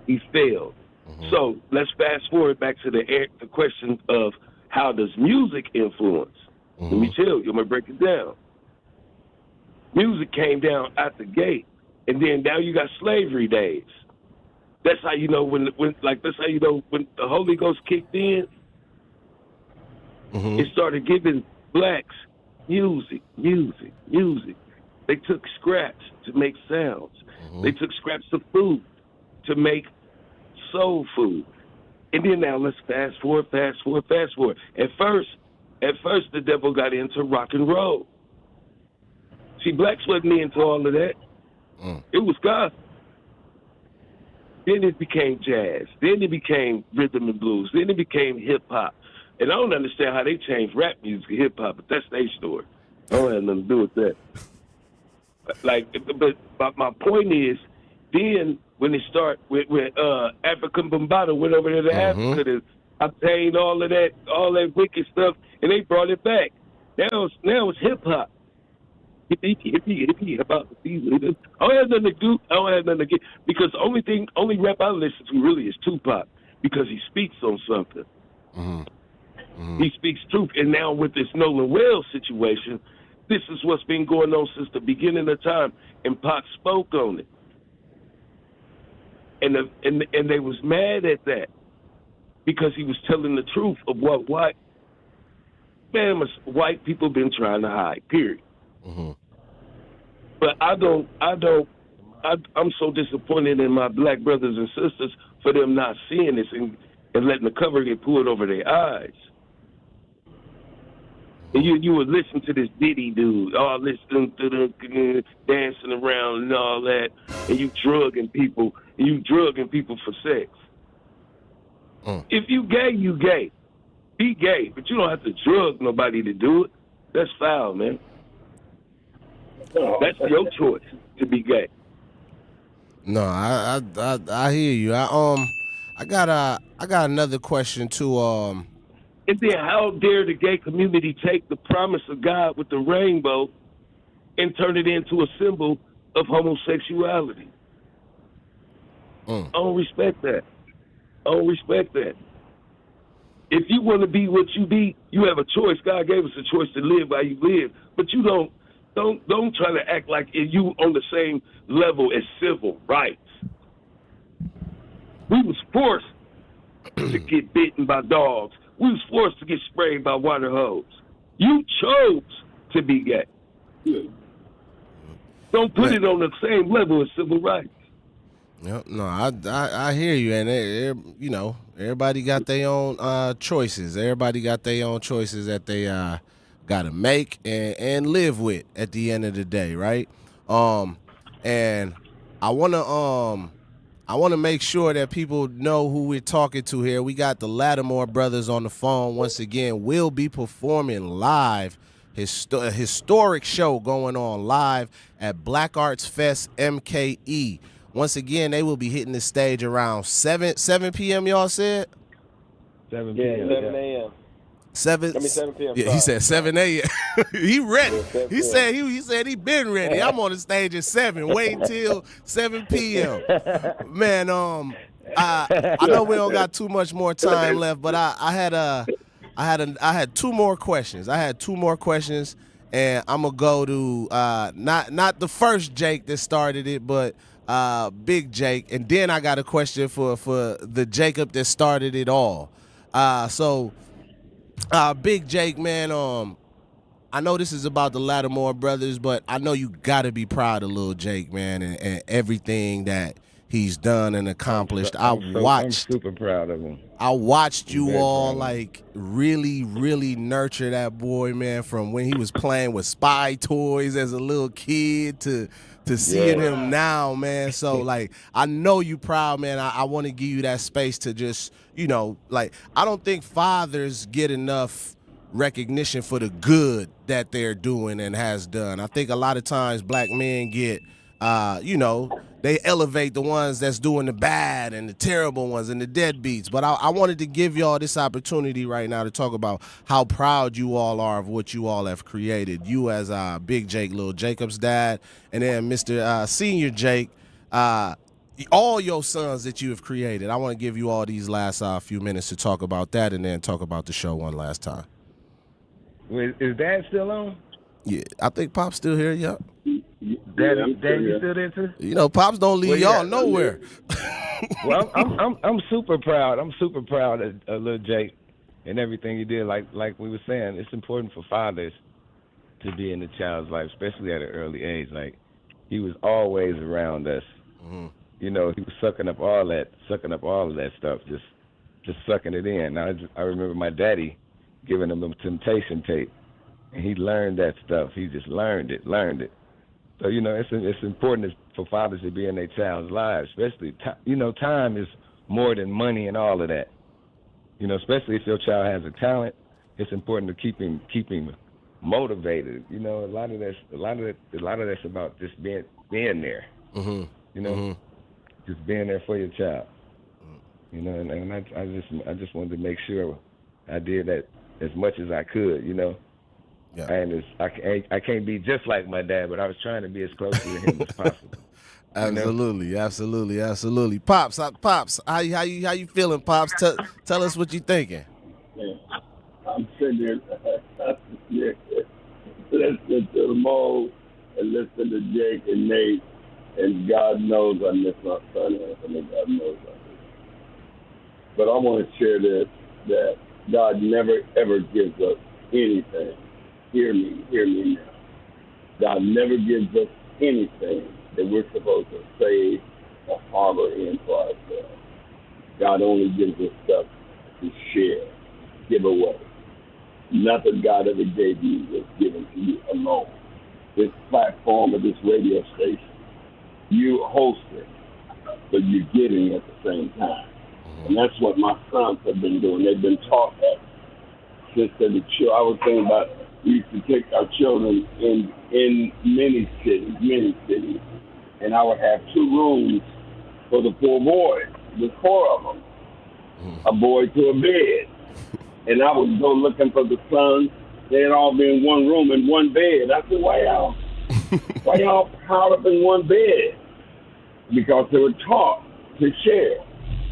He failed. So let's fast forward back to the question of how does music influence? Let me tell you, I'm going to break it down. Music came down out the gate And then now you got slavery days. That's how you know when that's how you know when the Holy Ghost kicked in. Mm-hmm. It started giving blacks music. They took scraps to make sounds. Mm-hmm. They took scraps of food to make soul food. And then now let's fast forward. At first the devil got into rock and roll. See, blacks wasn't into all of that. It was God. Then it became jazz. Then it became rhythm and blues. Then it became hip hop. And I don't understand how they changed rap music to hip hop, but that's their story. I don't have nothing to do with that. But my point is, then when they start with African Bambaataa went over there to Africa to obtain all that wicked stuff, and they brought it back. Now it's hip hop. Hippie about these. I don't have nothing to get because the only rap I listen to really is Tupac because he speaks on something. He speaks truth, and now with this Nolan Wells situation, this is what's been going on since the beginning of time, and Pac spoke on it, and they was mad at that because he was telling the truth of what white people been trying to hide. Period. But I'm so disappointed in my black brothers and sisters for them not seeing this and letting the cover get pulled over their eyes. And you would listen to this Diddy dude, all listening to the dancing around and all that, and you drugging people for sex. If you gay, you gay. Be gay, but you don't have to drug nobody to do it. That's foul, man. That's your choice to be gay. No, I hear you. I got another question too. And then how dare the gay community take the promise of God with the rainbow and turn it into a symbol of homosexuality? I don't respect that. If you want to be what you be, you have a choice. God gave us a choice to live how you live, but you don't try to act like you on the same level as civil rights. We was forced to get bitten by dogs. We was forced to get sprayed by water hose. You chose to be gay. Don't put it on the same level as civil rights. Yep. No, I hear you, and everybody got their own choices. Everybody got their own choices that they got to make and live with at the end of the day, right? And I want to make sure that people know who we're talking to here. We got the Latimore brothers on the phone once again. We'll be performing live, a historic show going on live at Black Arts Fest MKE. Once again, they will be hitting the stage around 7 p.m. Y'all said 7 p.m. 7 a.m. 7 p.m. Yeah, he said 7 a.m. He ready. He said he been ready. I'm on the stage at 7. Wait until 7 p.m. Man, I know we don't got too much more time left, but I had two more questions. And I'm gonna go to not the first Jake that started it, but Big Jake, and then I got a question for the Jacob that started it all. Big Jake, man, I know this is about the Latimore brothers, but I know you gotta be proud of Lil Jake, man, and everything that he's done and accomplished. I'm super proud of him. I watched you all like really, really nurture that boy, man, from when he was playing with spy toys as a little kid to seeing him now, man. So like, I know you proud, man. I want to give you that space to just, I don't think fathers get enough recognition for the good that they're doing and has done. I think a lot of times black men get, they elevate the ones that's doing the bad and the terrible ones and the deadbeats. But I wanted to give y'all this opportunity right now to talk about how proud you all are of what you all have created. You as Big Jake, Lil Jacob's dad, and then Mr. Senior Jake, all your sons that you have created. I want to give you all these last few minutes to talk about that and then talk about the show one last time. Is Dad still on? Yeah, I think Pop's still here, yep. Daddy, I'm Dad, you still still there too? You know, Pops don't leave y'all nowhere. Well, I'm super proud. I'm super proud of little Jake and everything he did. Like we were saying, it's important for fathers to be in the child's life, especially at an early age. Like, he was always around us. Mm-hmm. You know, he was sucking up all of that stuff, just sucking it in. I remember my daddy giving him a Temptation tape, and he learned that stuff. He just learned it. So, you know, it's important for fathers to be in their child's lives, especially, time is more than money and all of that. You know, especially if your child has a talent, it's important to keep him motivated. You know, a lot of that's about just being there. Mm-hmm. You know, just being there for your child. You know, and I just wanted to make sure I did that as much as I could. You know, yeah. And I can't be just like my dad, but I was trying to be as close to him as possible. Absolutely. Pops, how you feeling, Pops? Tell us what you thinking. Yeah. I'm sitting there listening to the Mo and listening to Jake and Nate, and God knows I miss my son Anthony. God knows I miss him. But I want to share this, that God never ever gives us anything. Hear me now. God never gives us anything that we're supposed to save or harbor in for ourselves. God only gives us stuff to share, give away. Nothing God ever gave you was given to you alone. This platform or this radio station, you host it, but you're giving at the same time. And that's what my sons have been doing. They've been taught that since they were children. I was thinking about, we used to take our children in many cities, and I would have 2 rooms for the 4 boys. There's 4 of them, a boy to a bed. And I would go looking for the sons. They'd all be in one room in one bed. I said, why y'all piled up in one bed? Because they were taught to share.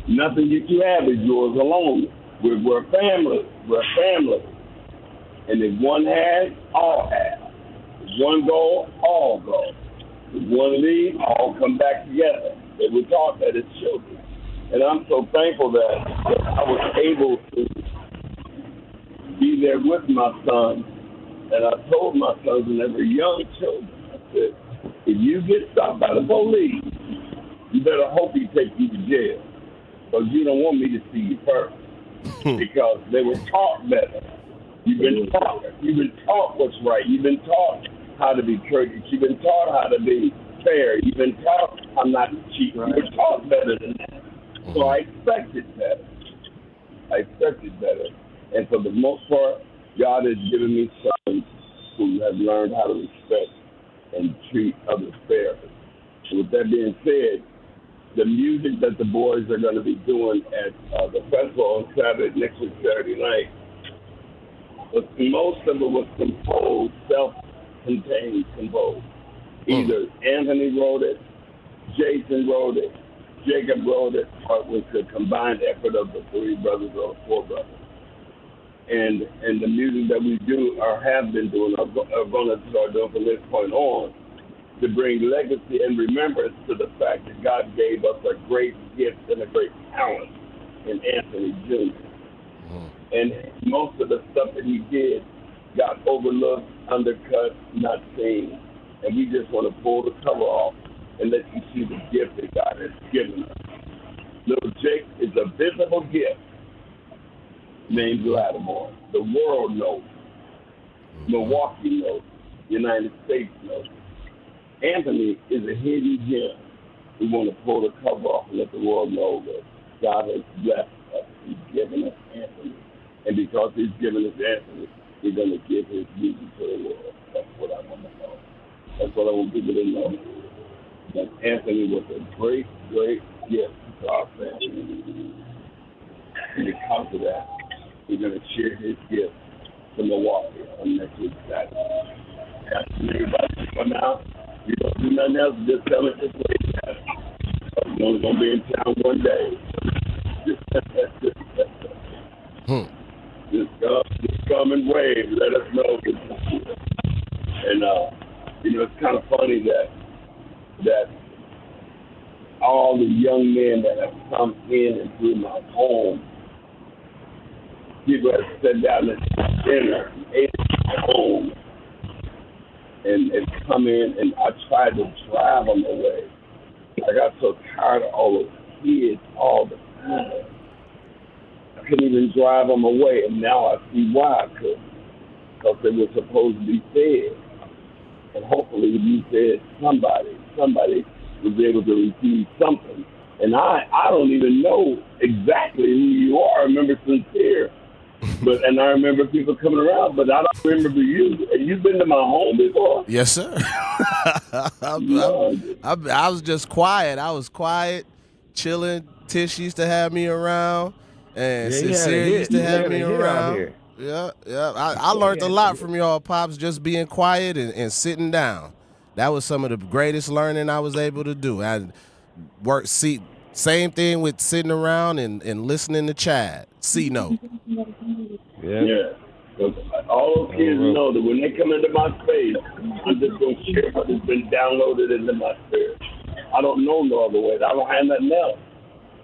Nothing that you have is yours alone. We're a family. We're a family. And if one has, all have. If one go, all go. If one leave, all come back together. They were taught that as children. And I'm so thankful that I was able to be there with my sons. And I told my sons when they were young children, I said, if you get stopped by the police, you better hope he takes you to jail. Because you don't want me to see you first. Because they were taught better. You've been taught what's right. You've been taught how to be courteous. You've been taught how to be fair. You've been taught how not to cheat. Right. You were taught better than that. So I expected better. And for the most part, God has given me sons who have learned how to respect and treat others fairly. So with that being said, the music that the boys are going to be doing at the festival on Saturday, next week, Saturday night, most of it was composed, self-contained composed. Either Anthony wrote it, Jason wrote it, Jacob wrote it, or it was the combined effort of the 3 brothers or 4 brothers. And the music that we do or have been doing are going to start doing from this point on to bring legacy and remembrance to the fact that God gave us a great gift and a great talent in Anthony Jr. And most of the stuff that he did got overlooked, undercut, not seen. And we just want to pull the cover off and let you see the gift that God has given us. Little Jake is a visible gift named Latimore. The world knows. Milwaukee knows. United States knows. Anthony is a hidden gem. We want to pull the cover off and let the world know that God has blessed us. He's given us Anthony. And because he's given us Anthony, we're going to give his music to the world. That's what I want to know. That's what I want people to know. That Anthony was a great, great gift to our family. And because of that, we're going to share his gift to Milwaukee on next week's Saturday. Asking everybody to come out. You don't do nothing else, just tell it this way. You're only going to be in town one day. Just come and wave. Let us know. And, it's kind of funny that that all the young men that have come in and through my home, people have sat down at dinner, ate at my home, and come in, and I tried to drive them away. I got so tired of all those kids all the time. I couldn't even drive them away, and now I see why I couldn't. Because they were supposed to be fed. And hopefully to be fed somebody was able to receive something. And I don't even know exactly who you are. I remember Sincere, and I remember people coming around, but I don't remember you. Have you been to my home before? Yes, sir. I was just quiet. I was quiet, chilling. Tish used to have me around, and Sincere used to have me around. Yeah. I learned a lot from y'all, Pops, just being quiet and sitting down. That was some of the greatest learning I was able to do. I same thing with sitting around and listening to Chad. C-Note. Yeah. All those kids know that when they come into my space, I'm just going to share what has been downloaded into my spirit. I don't know no other way. I don't have nothing else.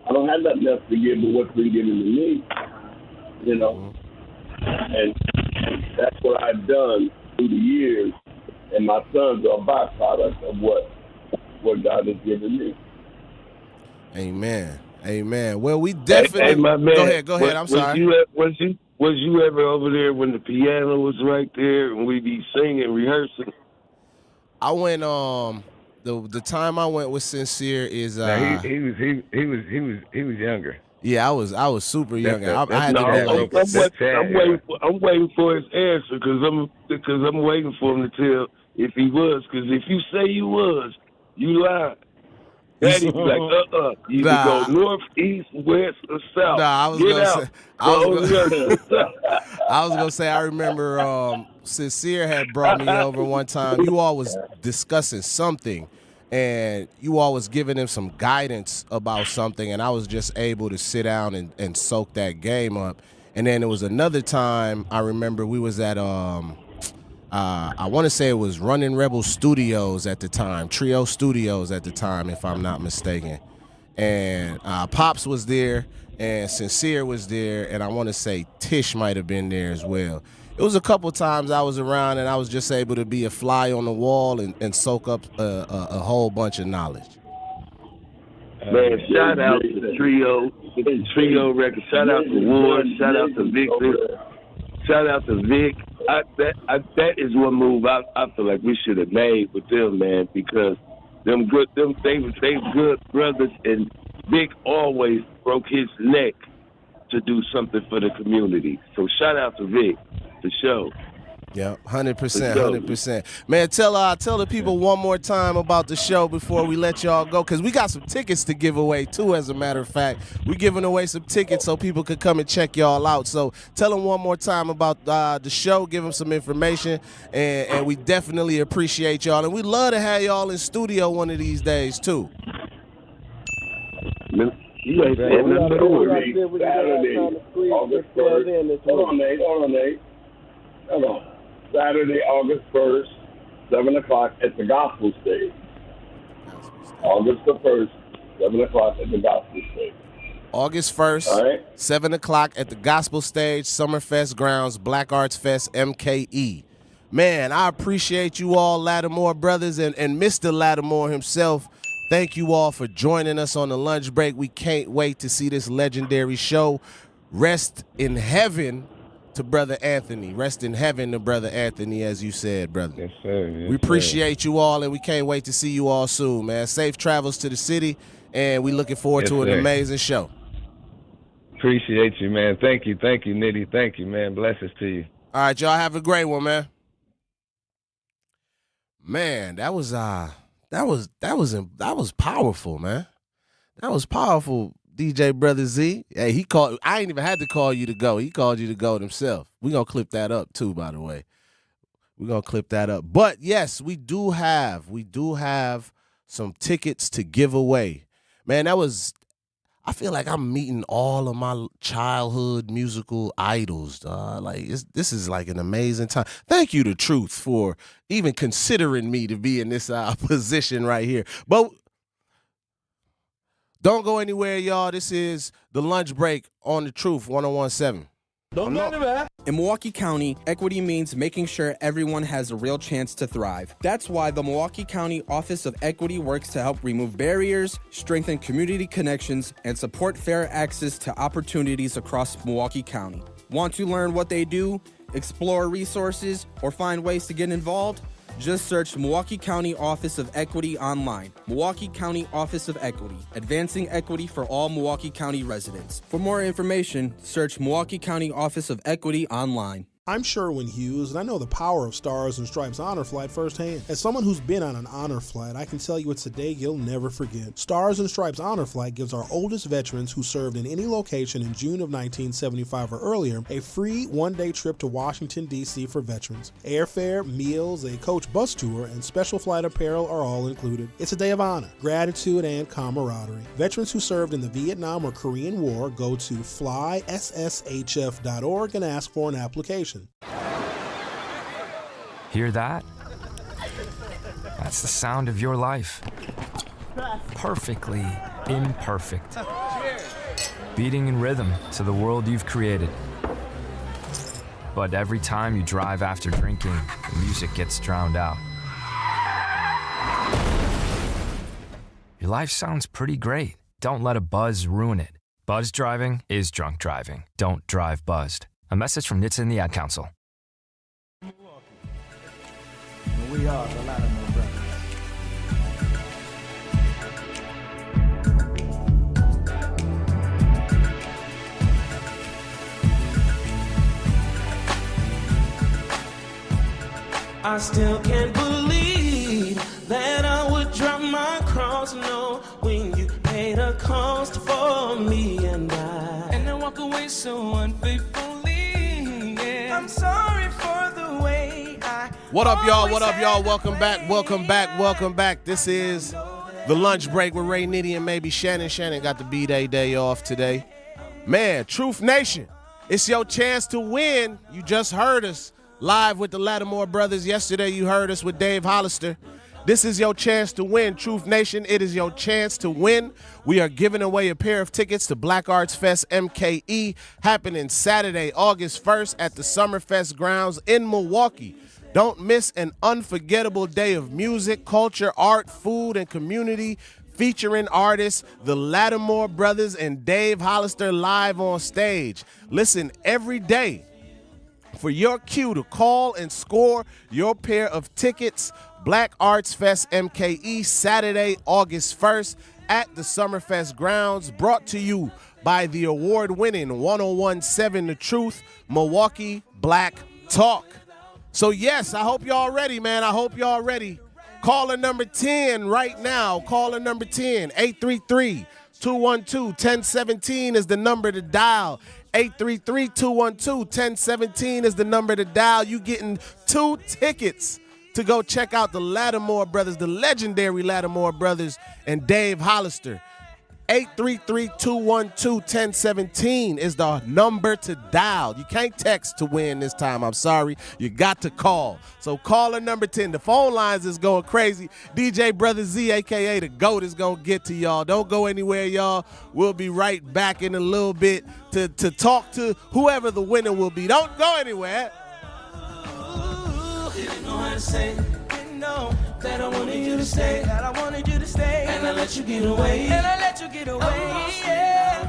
I don't have nothing else to give but what's been given to me. You know? And that's what I've done through the years. And my sons are a byproduct of what God has given me. Amen. Well, we definitely. Hey, my man, Go ahead. I'm sorry. Was you ever over there when the piano was right there and we be singing, rehearsing? I went. The time I went with Sincere is. He was younger. Yeah, I was super young. I had I'm waiting for his answer because I'm waiting for him to tell if he was. Because if you say you was, you lied. Daddy be like, you can go north, east, west, or south. I was gonna say. I remember Sincere had brought me over one time. You all was discussing something, and you all was giving him some guidance about something, and I was just able to sit down and soak that game up. And then there was another time I remember we was at I want to say it was Running Rebel Studios at the time, Trio Studios at the time, if I'm not mistaken. And Pops was there, and Sincere was there, and I want to say Tish might have been there as well. It was a couple times I was around, and I was just able to be a fly on the wall and soak up a whole bunch of knowledge. Man, shout out to Trio Records. Shout out to Ward. Shout out to Victor. Shout out to Vic. That is one move I feel like we should have made with them, man, because they good brothers, and Vic always broke his neck to do something for the community. So shout out to Vic, the show. Yeah, 100%. Man, tell the people one more time about the show before we let y'all go, because we got some tickets to give away too. As a matter of fact, we're giving away some tickets so people could come and check y'all out. So tell them one more time about the show, give them some information, and we definitely appreciate y'all, and we'd love to have y'all in studio one of these days too. You ain't saying nothing Saturday, August 1st. Hold on, Nate. Hold on. Saturday, August 1st, 7 o'clock at the Gospel Stage. August the 1st, 7 o'clock at the Gospel Stage. August 1st, 7 o'clock at the Gospel Stage, Summerfest grounds, Black Arts Fest, MKE. Man, I appreciate you all, Latimore brothers, and Mr. Latimore himself. Thank you all for joining us on the lunch break. We can't wait to see this legendary show. Rest in heaven to Brother Anthony. Rest in heaven to Brother Anthony, as you said, brother. Yes, sir. We appreciate you all, and we can't wait to see you all soon, man. Safe travels to the city, and we looking forward to an amazing show. Appreciate you, man. Thank you, Nitty. Thank you, man. Blessings to you. All right, y'all have a great one, man. Man, that was powerful, man. That was powerful. DJ Brother Z. Hey, he called. I ain't even had to call you to go. He called you to go himself. We're going to clip that up too, by the way. We're going to clip that up. But yes, we do have some tickets to give away. Man, I feel like I'm meeting all of my childhood musical idols. This is like an amazing time. Thank you to Truth for even considering me to be in this position right here. But don't go anywhere, y'all. This is the lunch break on the Truth 101.7. Don't go anywhere. In Milwaukee County, equity means making sure everyone has a real chance to thrive. That's why the Milwaukee County Office of Equity works to help remove barriers, strengthen community connections, and support fair access to opportunities across Milwaukee County. Want to learn what they do, explore resources, or find ways to get involved? Just search Milwaukee County Office of Equity online. Milwaukee County Office of Equity, advancing equity for all Milwaukee County residents. For more information, search Milwaukee County Office of Equity online. I'm Sherwin Hughes, and I know the power of Stars and Stripes Honor Flight firsthand. As someone who's been on an honor flight, I can tell you it's a day you'll never forget. Stars and Stripes Honor Flight gives our oldest veterans who served in any location in June of 1975 or earlier a free one-day trip to Washington, D.C. for veterans. Airfare, meals, a coach bus tour, and special flight apparel are all included. It's a day of honor, gratitude, and camaraderie. Veterans who served in the Vietnam or Korean War go to flysshf.org and ask for an application. Hear that? That's the sound of your life. Perfectly imperfect. Beating in rhythm to the world you've created. But every time you drive after drinking, the music gets drowned out. Your life sounds pretty great. Don't let a buzz ruin it. Buzz driving is drunk driving. Don't drive buzzed. A message from NHTSA and the Ad Council. We are the Latimore brothers. I still can't believe that I would drop my cross, no, when you paid a cost for me and I walk away so unfaithfully, yeah. I'm sorry for the way I... What up, y'all? What up, y'all? Welcome back. Welcome back. Welcome back. This is the lunch break with Ray Nitty and maybe Shannon. Shannon got the B-Day off today. Man, Truth Nation, it's your chance to win. You just heard us live with the Latimore brothers. Yesterday, you heard us with Dave Hollister. This is your chance to win, Truth Nation. It is your chance to win. We are giving away a pair of tickets to Black Arts Fest MKE happening Saturday, August 1st at the Summerfest grounds in Milwaukee. Don't miss an unforgettable day of music, culture, art, food, and community featuring artists, the Latimore brothers and Dave Hollister live on stage. Listen every day for your cue to call and score your pair of tickets. Black Arts Fest MKE Saturday, August 1st at the Summerfest grounds, brought to you by the award-winning 101.7 The Truth, Milwaukee Black Talk. So yes, I hope y'all ready, man. I hope y'all ready. Caller number 10 right now. Caller number 10, 833-212-1017 is the number to dial. 833-212-1017 is the number to dial. You getting 2 tickets to go check out the Latimore brothers, the legendary Latimore brothers, and Dave Hollister. 833-212-1017 is the number to dial. You can't text to win this time. I'm sorry. You got to call. So caller number 10. The phone lines is going crazy. DJ Brother Z, a.k.a. the GOAT, is going to get to y'all. Don't go anywhere, y'all. We'll be right back in a little bit to talk to whoever the winner will be. Don't go anywhere. Didn't know how to say, didn't know that I wanted you to stay, that I wanted you to stay, and I let you get away, and I let you get away, yeah.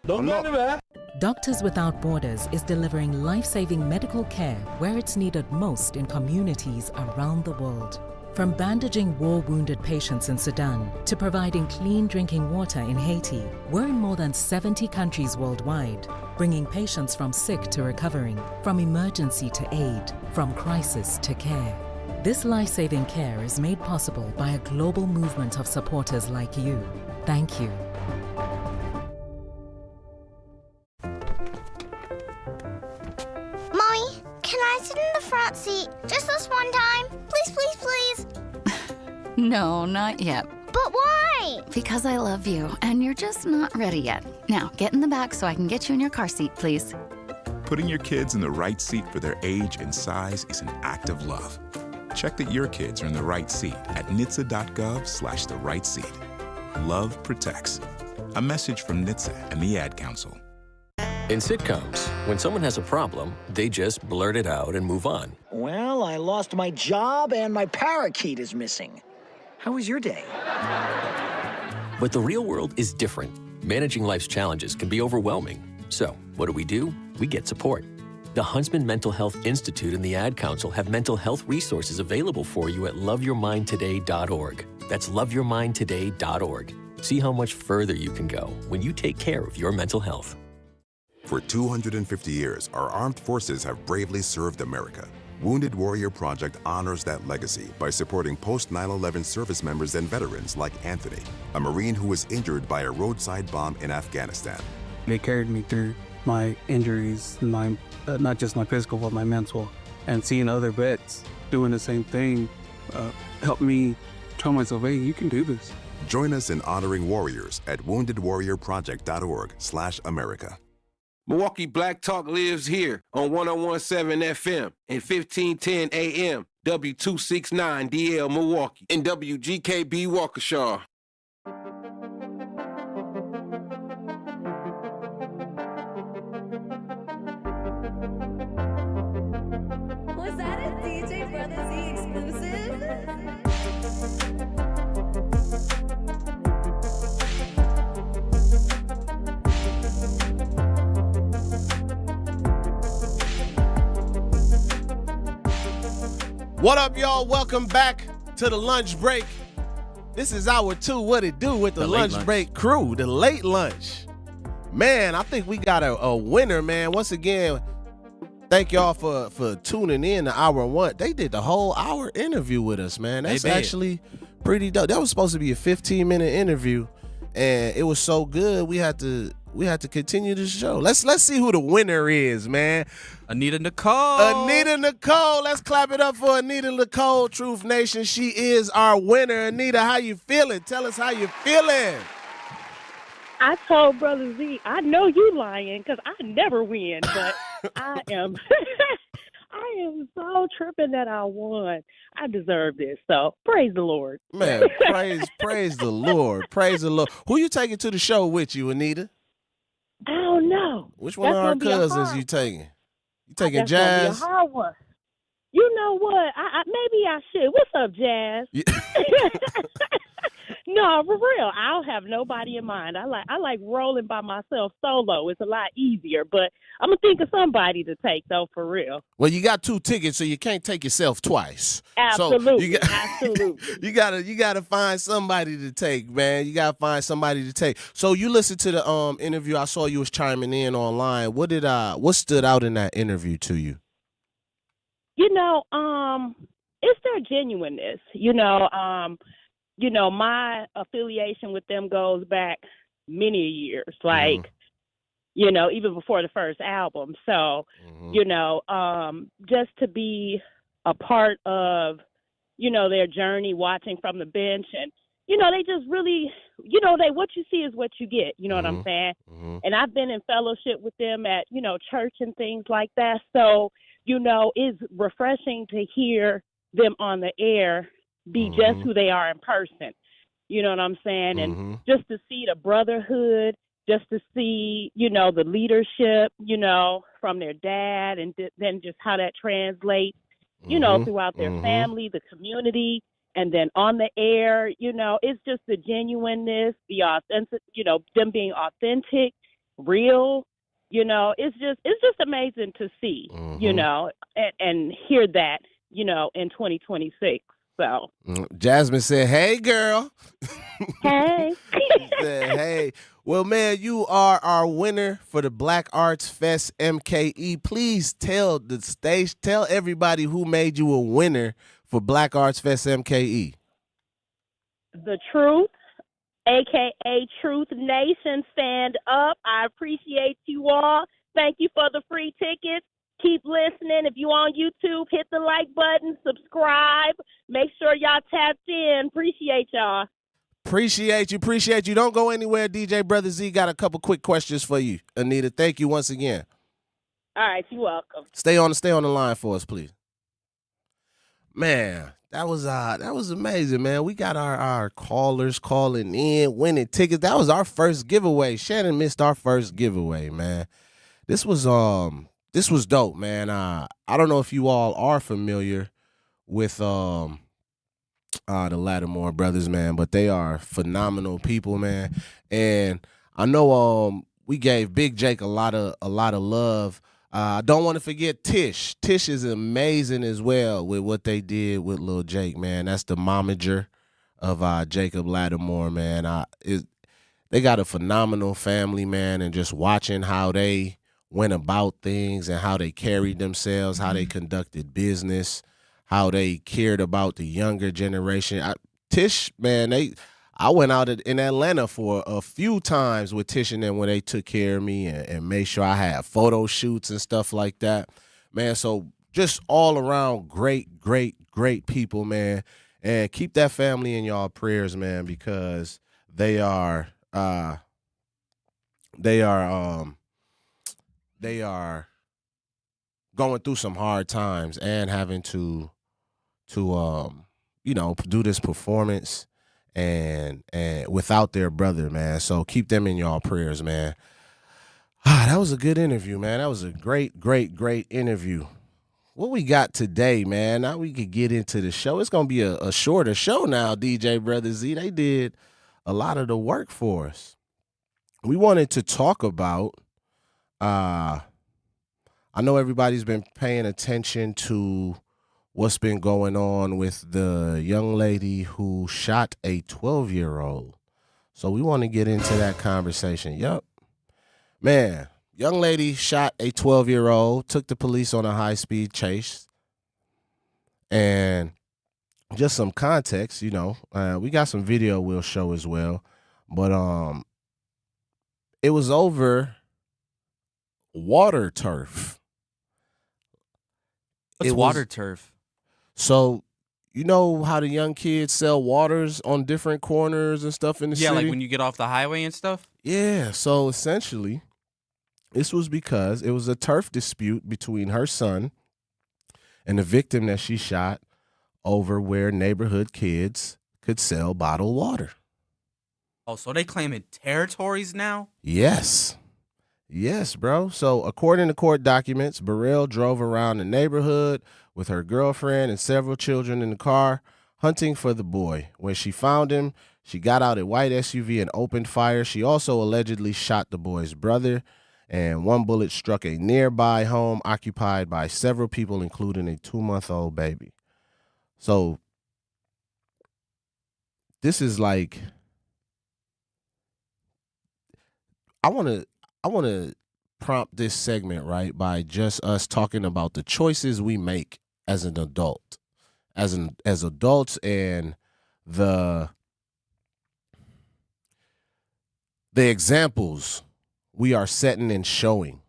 Don't go anywhere. Doctors Without Borders is delivering life-saving medical care where it's needed most in communities around the world. From bandaging war-wounded patients in Sudan to providing clean drinking water in Haiti, we're in more than 70 countries worldwide, bringing patients from sick to recovering, from emergency to aid, from crisis to care. This life-saving care is made possible by a global movement of supporters like you. Thank you. Mommy, can I sit in the front seat just this one time? Please, please, please. No, not yet. But But why? Because I love you, and you're just not ready yet. Now, get in the back so I can get you in your car seat, please. Putting your kids in the right seat for their age and size is an act of love. Check that your kids are in the right seat at NHTSA.gov/the right seat. Love protects. A message from NHTSA and the Ad Council. In sitcoms, when someone has a problem, they just blurt it out and move on. Well, I lost my job and my parakeet is missing. How was your day? But the real world is different. Managing life's challenges can be overwhelming. So, what do? We get support. The Huntsman Mental Health Institute and the Ad Council have mental health resources available for you at loveyourmindtoday.org. That's loveyourmindtoday.org. See how much further you can go when you take care of your mental health. For 250 years, our armed forces have bravely served America. Wounded Warrior Project honors that legacy by supporting post-9/11 service members and veterans like Anthony, a Marine who was injured by a roadside bomb in Afghanistan. They carried me through my injuries, not just my physical, but my mental. And seeing other vets doing the same thing helped me tell myself, hey, you can do this. Join us in honoring warriors at woundedwarriorproject.org/America. Milwaukee Black Talk lives here on 101.7 FM and 1510 AM, W269DL Milwaukee, and WGKB Waukesha. Was that a DJ Brother Z exclusive? What up, y'all? Welcome back to the lunch break. This is hour 2. What it do with the lunch break crew, the late lunch. Man, I think we got a winner, man. Once again, thank y'all for tuning in to hour 1. They did the whole hour interview with us, man. That's actually pretty dope. That was supposed to be a 15-minute interview, and it was so good we had to continue the show. Let's see who the winner is, man. Anita Nicole. Let's clap it up for Anita Nicole, Truth Nation. She is our winner. Anita, how you feeling? Tell us how you feeling. I told Brother Z, I know you lying because I never win, but I am so tripping that I won. I deserve this, so praise the Lord. Man, praise the Lord. Praise the Lord. Who you taking to the show with you, Anita? I don't know. Which one of our cousins you taking? You taking Jazz? Gonna be a hard one. You know what? Maybe I should. What's up, Jazz? No, for real. I don't have nobody in mind. I like rolling by myself solo. It's a lot easier, but I'm gonna think of somebody to take though, for real. Well, you got 2 tickets, so you can't take yourself twice. Absolutely, So absolutely. You gotta find somebody to take, man. You gotta find somebody to take. So you listened to the interview. I saw you was chiming in online. What stood out in that interview to you? You know, it's their genuineness. You know, my affiliation with them goes back many years, like, even before the first album. So, just to be a part of, their journey, watching from the bench, and, they just really, what you see is what you get, you know what I'm saying? And I've been in fellowship with them at, church and things like that. So, it's refreshing to hear them on the air be just who they are in person. You know what I'm saying? And just to see the brotherhood, just to see, the leadership, from their dad, and then just how that translates, throughout their family, the community, and then on the air, it's just the genuineness, the authentic, them being authentic, real, it's just amazing to see, and hear that, in 2026. So Jasmine said, "Hey, girl." Hey. Said, "Hey." Well, man, you are our winner for the Black Arts Fest MKE. Please tell everybody who made you a winner for Black Arts Fest MKE. The Truth, a.k.a. Truth Nation, stand up. I appreciate you all. Thank you for the free tickets. Keep listening. If you're on YouTube, hit the like button, subscribe. Make sure y'all tapped in. Appreciate y'all. Appreciate you. Don't go anywhere. DJ Brother Z got a couple quick questions for you, Anita. Thank you once again. All right, you're welcome. Stay on the line for us, please. Man, that was amazing, man. We got our callers calling in, winning tickets. That was our first giveaway. Shannon missed our first giveaway, man. This was dope, man. I don't know if you all are familiar with the Latimore brothers, man, but they are phenomenal people, man. And I know we gave Big Jake a lot of love. I don't want to forget Tish. Tish is amazing as well with what they did with Lil Jake, man. That's the momager of Jacob Latimore, man. They got a phenomenal family, man, and just watching how they went about things and how they carried themselves, how they conducted business, how they cared about the younger generation. Tish, man, I went out in Atlanta for a few times with Tish and them when they took care of me and made sure I had photo shoots and stuff like that. Man, so just all around great people, man. And keep that family in y'all prayers, man, because they are going through some hard times and having to do this performance and without their brother, man. So keep them in y'all prayers, man. That was a good interview, man. That was a great interview. What we got today, man? Now we could get into the show. It's gonna be a shorter show now, DJ Brother Z. They did a lot of the work for us. We wanted to talk about I know everybody's been paying attention to what's been going on with the young lady who shot a 12-year-old. So we want to get into that conversation. Yup. Man, young lady shot a 12-year-old, took the police on a high-speed chase. And just some context, we got some video we'll show as well. But it was over water turf. What's water turf? So, you know how the young kids sell waters on different corners and stuff in the city? Yeah, like when you get off the highway and stuff? Yeah, so essentially, this was because it was a turf dispute between her son and the victim that she shot over where neighborhood kids could sell bottled water. Oh, so they claiming territories now? Yes, bro. So according to court documents, Burrell drove around the neighborhood with her girlfriend and several children in the car, hunting for the boy. When she found him, she got out a white SUV and opened fire. She also allegedly shot the boy's brother, and one bullet struck a nearby home occupied by several people, including a 2-month-old baby. So this is like, I want to prompt this segment, right, by just us talking about the choices we make as an adult, as adults, and the examples we are setting and showing.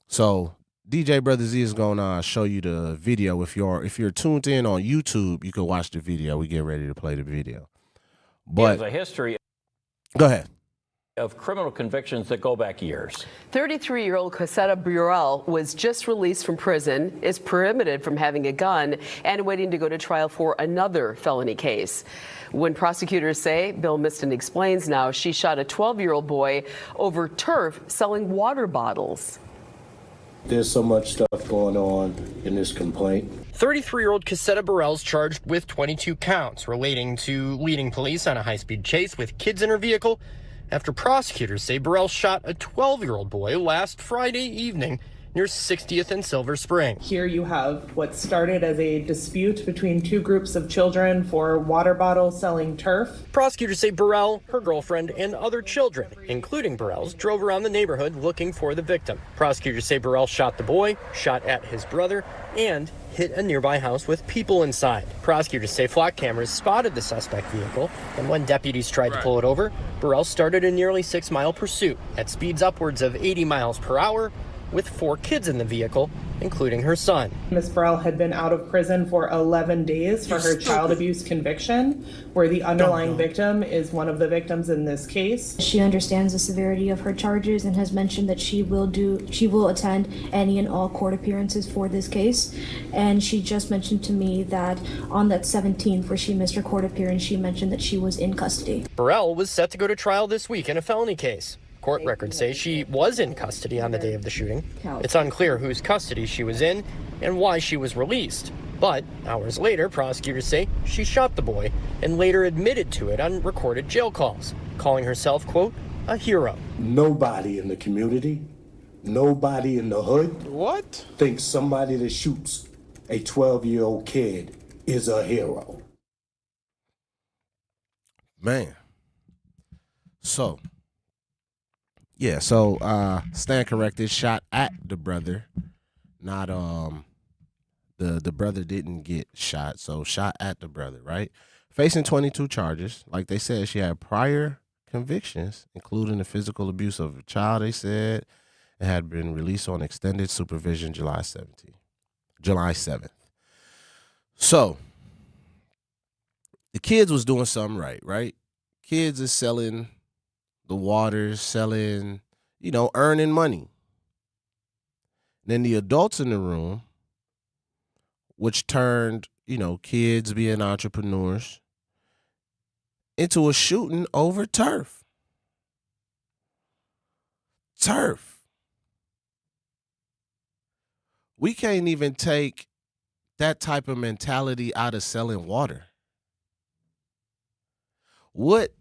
So DJ Brother Z is gonna show you the video. If you're tuned in on YouTube, you can watch the video. We get ready to play the video. But there's a history. Go ahead. Of criminal convictions that go back years. 33-year-old Cosetta Burrell was just released from prison, is prohibited from having a gun, and waiting to go to trial for another felony case. When prosecutors say, Bill Miston explains now, she shot a 12-year-old boy over turf selling water bottles. There's so much stuff going on in this complaint. 33-year-old Cosetta Burrell's charged with 22 counts relating to leading police on a high-speed chase with kids in her vehicle after prosecutors say Burrell shot a 12-year-old boy last Friday evening near 60th and Silver Spring. Here you have what started as a dispute between two groups of children for water bottle selling turf. Prosecutors say Burrell, her girlfriend, and other children, including Burrell's, drove around the neighborhood looking for the victim. Prosecutors say Burrell shot the boy, shot at his brother, and hit a nearby house with people inside. Prosecutors say flock cameras spotted the suspect vehicle, and when deputies tried to pull it over, Burrell started a nearly 6-mile pursuit at speeds upwards of 80 miles per hour with 4 kids in the vehicle including her son. Ms. Burrell had been out of prison for 11 days for her child abuse conviction, where the underlying victim is one of the victims in this case. She understands the severity of her charges and has mentioned that she will attend any and all court appearances for this case. And she just mentioned to me that on that 17th where she missed her court appearance, she mentioned that she was in custody. Burrell was set to go to trial this week in a felony case. Court records say she was in custody on the day of the shooting. It's unclear whose custody she was in and why she was released. But hours later, prosecutors say she shot the boy and later admitted to it on recorded jail calls, calling herself, quote, a hero. Nobody in the community, nobody in the hood thinks somebody that shoots a 12-year-old kid is a hero. Man. So, stand corrected, shot at the brother. Not the brother didn't get shot, so shot at the brother, right? Facing 22 charges. Like they said, she had prior convictions, including the physical abuse of a child, they said, and had been released on extended supervision July 7th. So, the kids was doing something right? Kids is selling the waters, selling, earning money. Then the adults in the room, which turned, kids being entrepreneurs, into a shooting over turf. We can't even take that type of mentality out of selling water. What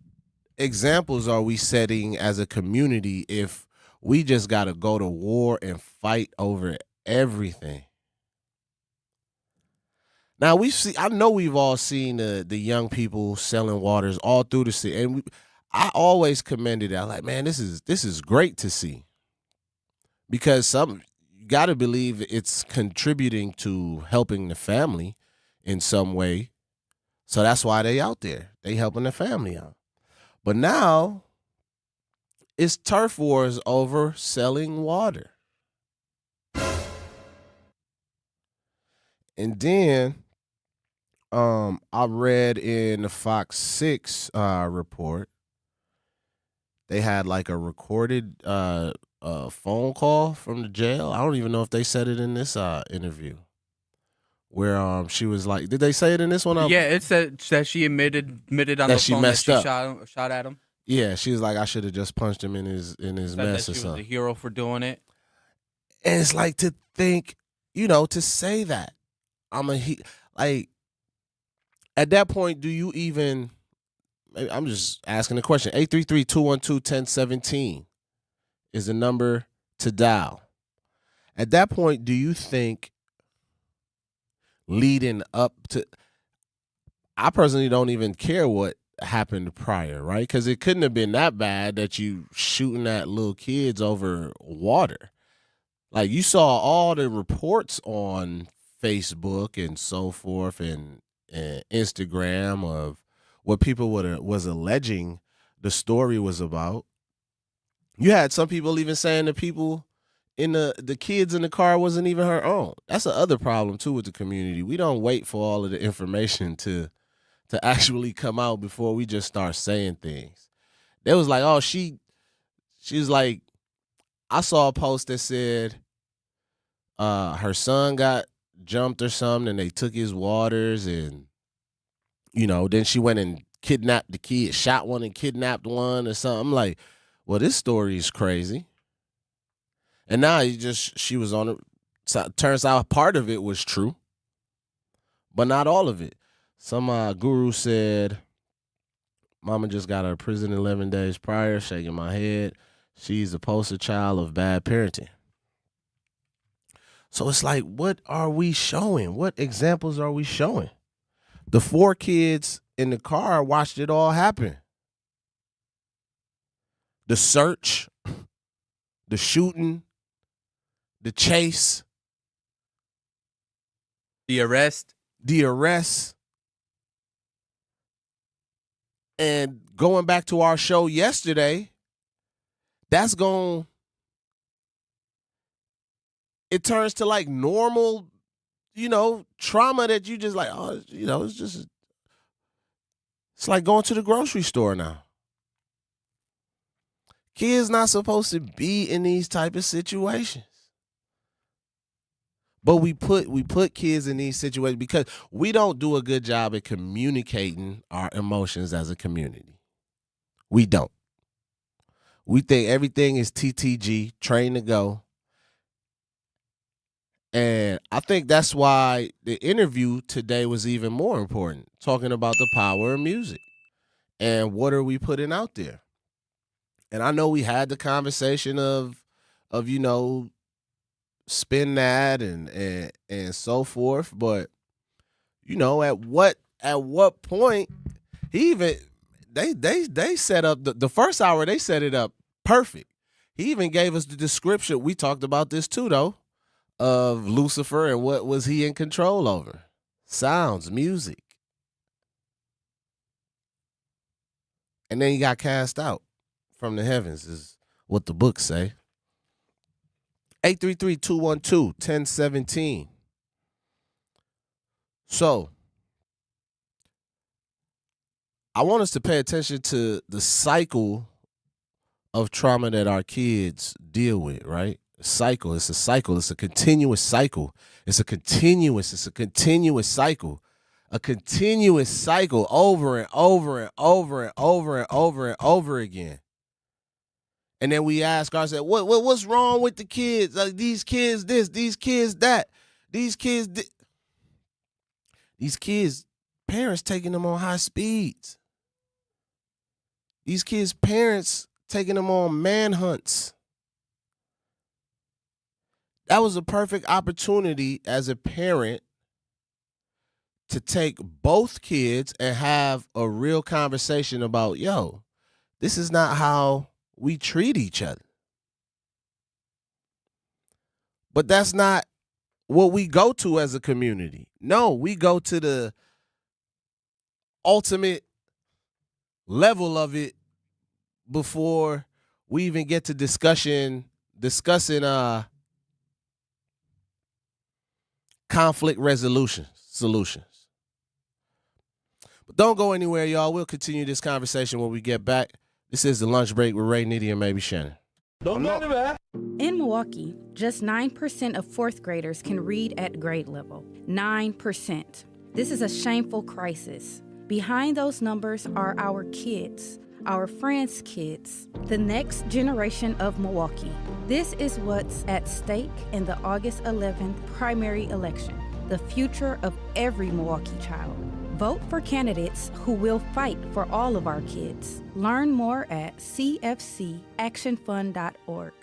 examples are we setting as a community if we just got to go to war and fight over everything? Now I know we've all seen the young people selling waters all through the city, and I always commended that. Like, man, this is great to see, because you got to believe it's contributing to helping the family in some way. So that's why they out there. They helping the family out. But now it's turf wars over selling water. And then I read in the Fox 6 report, they had like a recorded phone call from the jail. I don't even know if they said it in this interview, where she was like, did they say it in this one? Yeah, it said that she admitted on that the she phone messed that she up. shot at him. Yeah, she was like, I should have just punched him in his Said mess that or she was something. a hero for doing it. And it's like, to think, to say that like, at that point, do you even? I'm just asking the question. 833-212-1017 is the number to dial. At that point, do you think leading up to? I personally don't even care what happened prior, right? Because it couldn't have been that bad that you shooting at little kids over water. Like, you saw all the reports on Facebook and so forth and Instagram of what people was alleging the story was about. You had some people even saying the people in the kids in the car wasn't even her own. That's the other problem too with the community. We don't wait for all of the information to actually come out before we just start saying things. They was like, oh, she was like, I saw a post that said her son got jumped or something and they took his waters, and then she went and kidnapped the kid, shot one and kidnapped one or something. I'm like, well, this story is crazy. And now she was on it. So turns out part of it was true, but not all of it. Some guru said, Mama just got out of prison 11 days prior, shaking my head. She's a poster child of bad parenting. So it's like, what are we showing? What examples are we showing? The 4 kids in the car watched it all happen. The search, the shooting, the chase, the arrest. And going back to our show yesterday, that's going it turns to like normal, trauma that you just like, oh, it's like going to the grocery store now. Kids not supposed to be in these type of situations. But we put kids in these situations because we don't do a good job at communicating our emotions as a community. We don't. We think everything is TTG, train to go. And I think that's why the interview today was even more important, talking about the power of music and what are we putting out there. And I know we had the conversation of spin that and so forth, but at what point they set up the first hour, they set it up perfect. He even gave us the description. We talked about this too though, of Lucifer and what was he in control over. Sounds, music. And then he got cast out from the heavens is what the books say. 833-212-1017. So, I want us to pay attention to the cycle of trauma that our kids deal with, right? It's a cycle. It's a continuous cycle. It's a continuous cycle. A continuous cycle over and over and over and over and over and over again. And then we ask ourselves, what's wrong with the kids? Like these kids this, these kids that, these kids parents taking them on high speeds. These kids' parents taking them on manhunts. That was a perfect opportunity as a parent to take both kids and have a real conversation about, this is not how we treat each other. But that's not what we go to as a community. No, we go to the ultimate level of it before we even get to discussing conflict resolution solutions. But don't go anywhere, y'all. We'll continue this conversation when we get back. This is The Lunch Break with Ray, Nitty, and maybe Shannon. Don't go anywhere. In Milwaukee, just 9% of fourth graders can read at grade level. 9%. This is a shameful crisis. Behind those numbers are our kids, our friends' kids, the next generation of Milwaukee. This is what's at stake in the August 11th primary election, the future of every Milwaukee child. Vote for candidates who will fight for all of our kids. Learn more at cfcactionfund.org.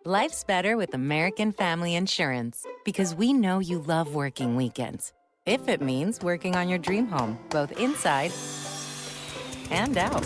Life's better with American Family Insurance because we know you love working weekends. If it means working on your dream home, both inside and out.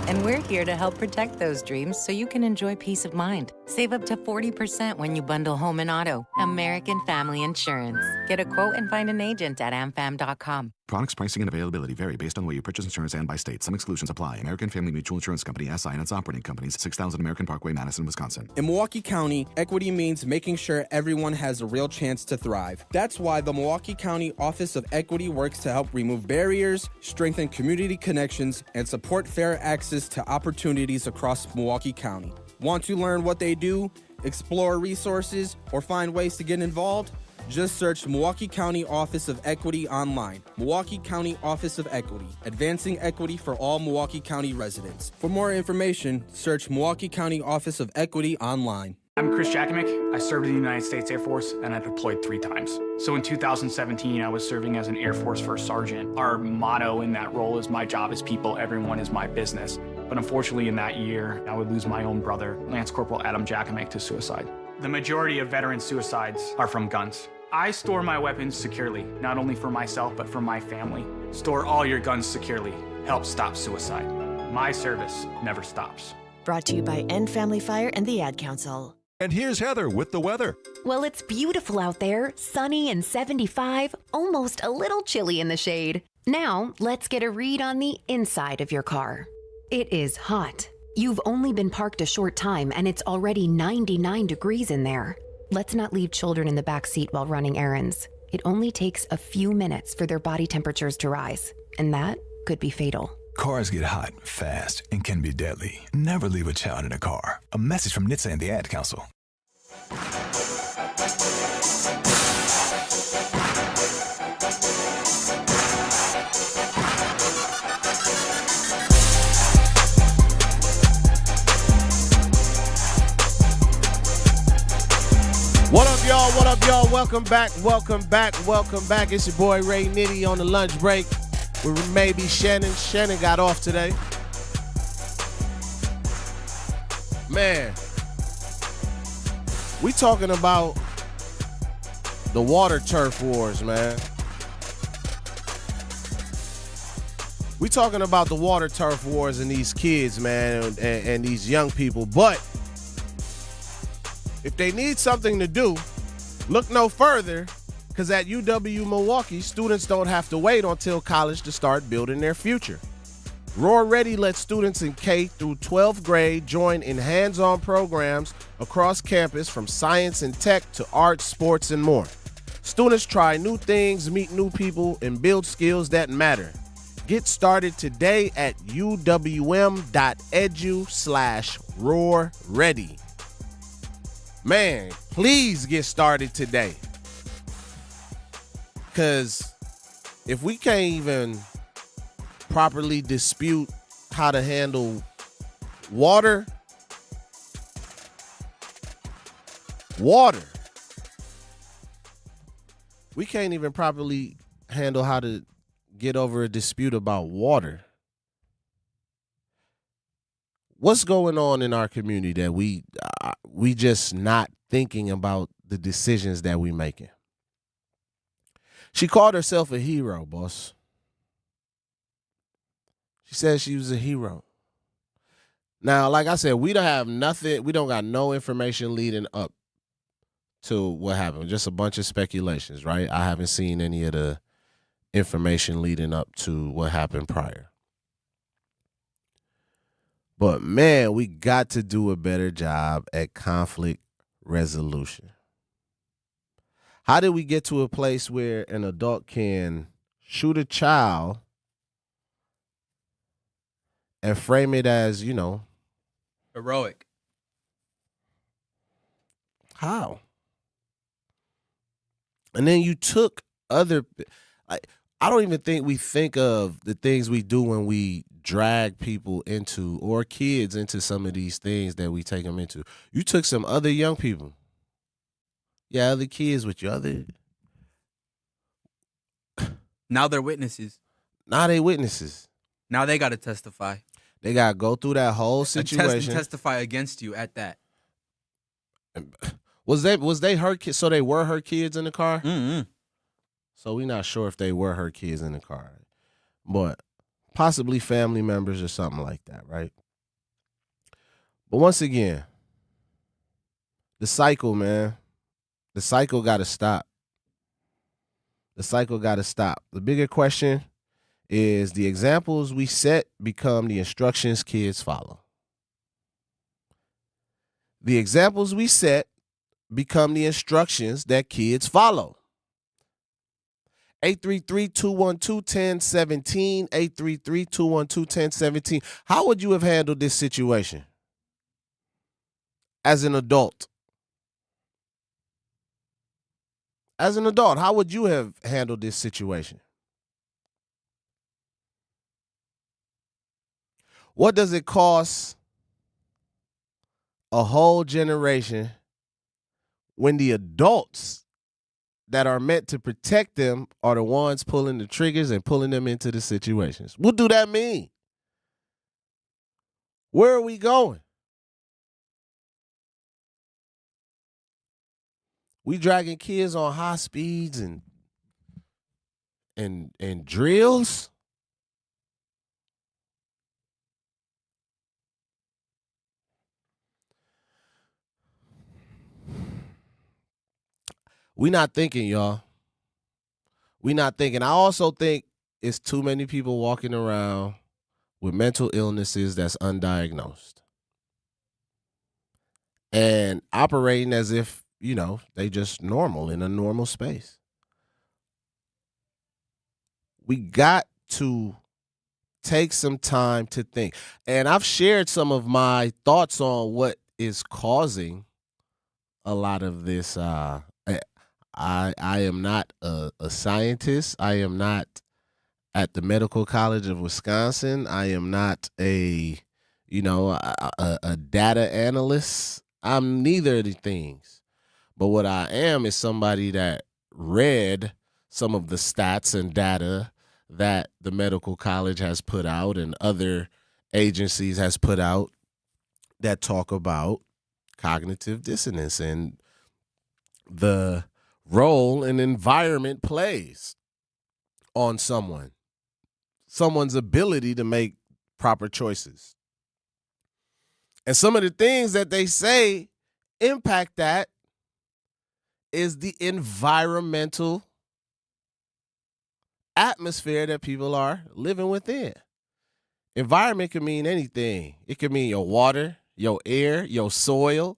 And we're here to help protect those dreams so you can enjoy peace of mind. Save up to 40% when you bundle home and auto. American Family Insurance. Get a quote and find an agent at amfam.com. Products, pricing, and availability vary based on where you purchase insurance and by state. Some exclusions apply. American Family Mutual Insurance Company, SI, and its operating companies, 6000 American Parkway, Madison, Wisconsin. In Milwaukee County, equity means making sure everyone has a real chance to thrive. That's why the Milwaukee County Office of Equity works to help remove barriers, strengthen community connections, and support fair access to opportunities across Milwaukee County. Want to learn what they do, explore resources, or find ways to get involved? Just search Milwaukee County Office of Equity online. Milwaukee County Office of Equity, advancing equity for all Milwaukee County residents. For more information, search Milwaukee County Office of Equity online. I'm Chris Jakovic. I served in the United States Air Force and I deployed 3 times. So in 2017, I was serving as an Air Force First Sergeant. Our motto in that role is my job is people, everyone is my business. But unfortunately in that year, I would lose my own brother, Lance Corporal Adam Jakovic, to suicide. The majority of veteran suicides are from guns. I store my weapons securely, not only for myself, but for my family. Store all your guns securely. Help stop suicide. My service never stops. Brought to you by End Family Fire and the Ad Council. And here's Heather with the weather. Well, it's beautiful out there, sunny and 75, almost a little chilly in the shade. Now, let's get a read on the inside of your car. It is hot. You've only been parked a short time and it's already 99 degrees in there. Let's not leave children in the back seat while running errands. It only takes a few minutes for their body temperatures to rise, and that could be fatal. Cars get hot, fast, and can be deadly. Never leave a child in a car. A message from NHTSA and the Ad Council. What up, y'all? What up, y'all? Welcome back. Welcome back. Welcome back. It's your boy Ray Nitty on the lunch break with maybe Shannon. Shannon got off today. Man, we talking about the water turf wars, man. We talking about the water turf wars and these kids, man, and these young people. But if they need something to do, look no further, because at UW Milwaukee, students don't have to wait until college to start building their future. Roar Ready lets students in K through 12th grade join in hands-on programs across campus, from science and tech to arts, sports, and more. Students try new things, meet new people, and build skills that matter. Get started today at uwm.edu/roarready. Man, please get started today. Because if we can't even properly dispute how to handle water, we can't even properly handle how to get over a dispute about water. What's going on in our community that we just not thinking about the decisions that we making? She called herself a hero, boss. She said she was a hero. Now, like I said, we don't have nothing. We don't got no information leading up to what happened. Just a bunch of speculations, right? I haven't seen any of the information leading up to what happened prior. But, man, we got to do a better job at conflict resolution. How did we get to a place where an adult can shoot a child and frame it as, heroic? How? And then you took other... I don't even think we think of the things we do when we drag people into, or kids into, some of these things that we take them into. You took some other young people. Yeah, other kids with you. Now they're witnesses. Now they witnesses. Now they got to testify. They got to go through that whole situation. Testify against you at that. Was they her kids? So they were her kids in the car? Mm-hmm. So we're not sure if they were her kids in the car. But possibly family members or something like that, right? But once again, the cycle, man. The cycle got to stop. The cycle got to stop. The bigger question is, the examples we set become the instructions kids follow. The examples we set become the instructions that kids follow. 833-212-1017, 833-212-1017. How would you have handled this situation as an adult? As an adult, how would you have handled this situation? What does it cost a whole generation when the adults that are meant to protect them are the ones pulling the triggers and pulling them into the situations? What do that mean? Where are we going? We dragging kids on high speeds and drills? We not thinking, y'all. We not thinking. I also think it's too many people walking around with mental illnesses that's undiagnosed and operating as if, they just normal in a normal space. We got to take some time to think. And I've shared some of my thoughts on what is causing a lot of this. I am not a scientist. I am not at the Medical College of Wisconsin. I am not a data analyst. I'm neither of the things. But what I am is somebody that read some of the stats and data that the medical college has put out and other agencies has put out that talk about cognitive dissonance and the role an environment plays on someone's ability to make proper choices. And some of the things that they say impact that is the environmental atmosphere that people are living within. Environment can mean anything. It can mean your water, your air, your soil.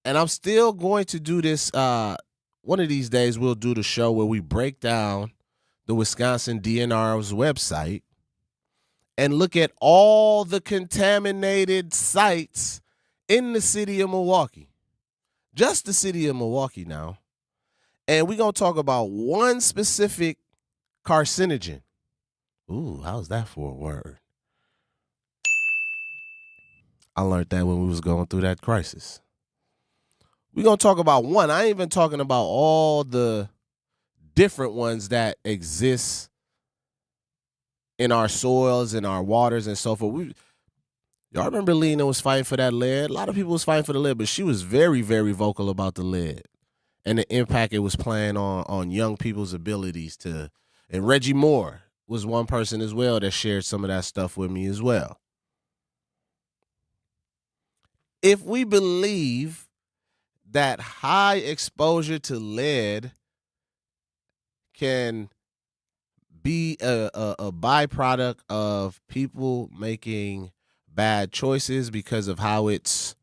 And I'm still going to do this. One of these days, we'll do the show where we break down the Wisconsin DNR's website and look at all the contaminated sites in the city of Milwaukee. Just the city of Milwaukee now. And we're going to talk about one specific carcinogen. Ooh, how's that for a word? I learned that when we was going through that crisis. We're going to talk about one. I ain't even talking about all the different ones that exist in our soils and our waters and so forth. Y'all remember Lena was fighting for that lead? A lot of people was fighting for the lead, but she was very, very vocal about the lead and the impact it was playing on young people's abilities to. And Reggie Moore was one person as well that shared some of that stuff with me as well. If we believe that high exposure to lead can be a byproduct of people making bad choices because of how it's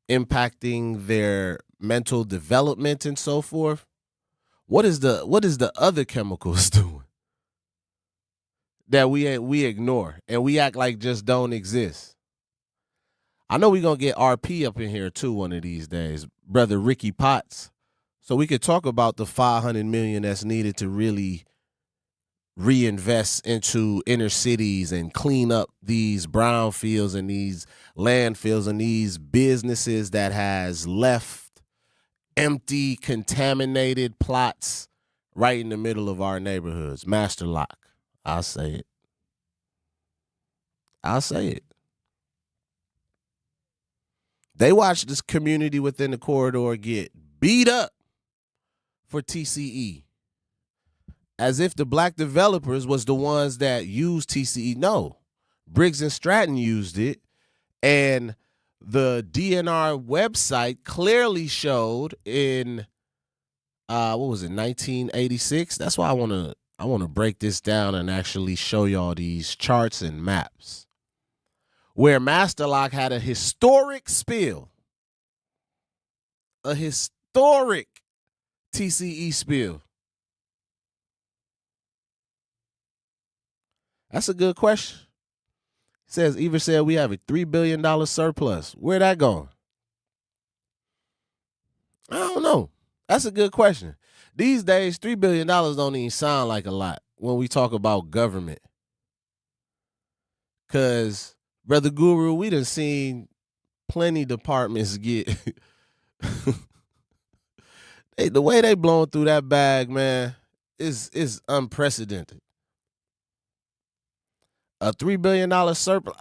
impacting their mental development and so forth, what is the other chemicals doing that we ignore and we act like just don't exist? I know we're going to get RP up in here too one of these days, Brother Ricky Potts, so we could talk about the $500 million that's needed to really reinvest into inner cities and clean up these brownfields and these landfills and these businesses that has left empty, contaminated plots right in the middle of our neighborhoods. Master lock. I'll say it. They watched this community within the corridor get beat up for TCE. As if the black developers was the ones that used TCE. No, Briggs and Stratton used it, and the DNR website clearly showed in 1986. That's why I want to break this down and actually show y'all these charts and maps where Master Lock had a historic spill, a historic TCE spill. That's a good question. It says, Eva said we have a $3 billion surplus. Where that going? I don't know. That's a good question. These days, $3 billion don't even sound like a lot when we talk about government. Because, Brother Guru, we done seen plenty departments get... the way they blowing through that bag, man, is unprecedented. A $3 billion surplus.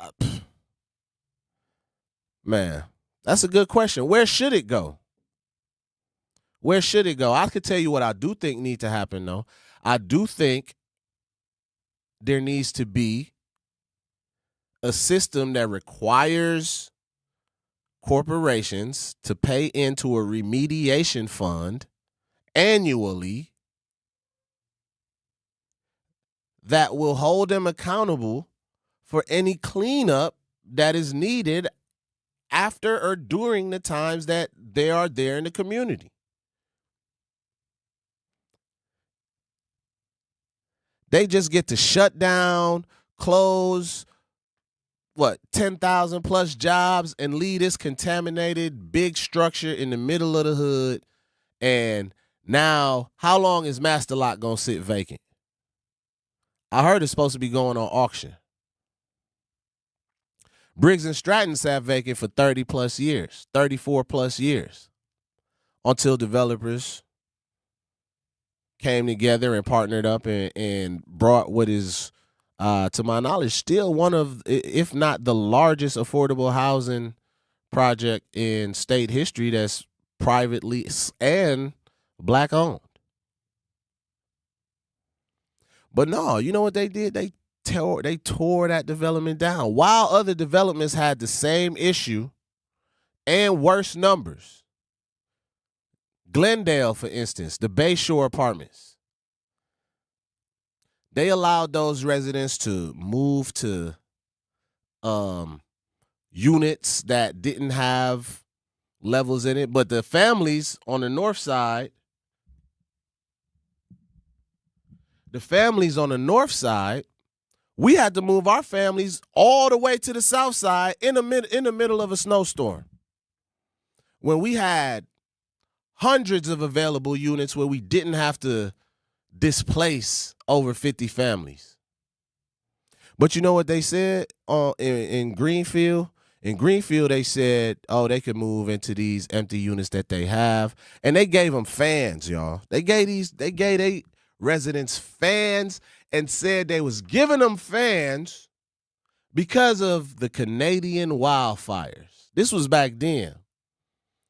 Man, that's a good question. Where should it go? Where should it go? I could tell you what I do think needs to happen, though. I do think there needs to be a system that requires corporations to pay into a remediation fund annually that will hold them accountable for any cleanup that is needed after or during the times that they are there in the community. They just get to shut down, close, 10,000 plus jobs and leave this contaminated big structure in the middle of the hood. And now, how long is Master Lock going to sit vacant? I heard it's supposed to be going on auction. Briggs and Stratton sat vacant for 30 plus years, 34 plus years, until developers came together and partnered up and brought what is, to my knowledge, still one of, if not the largest affordable housing project in state history that's privately and Black owned. But no, you know what they did? They tore that development down while other developments had the same issue and worse numbers. Glendale, for instance, the Bayshore Apartments. They allowed those residents to move to units that didn't have levels in it, but the families on the north side, we had to move our families all the way to the south side in the middle of a snowstorm, when we had hundreds of available units where we didn't have to displace over 50 families. But you know what they said in Greenfield? In Greenfield, they said, they could move into these empty units that they have. And they gave them fans, y'all. They gave they residents fans and said they was giving them fans because of the Canadian wildfires. This was back then.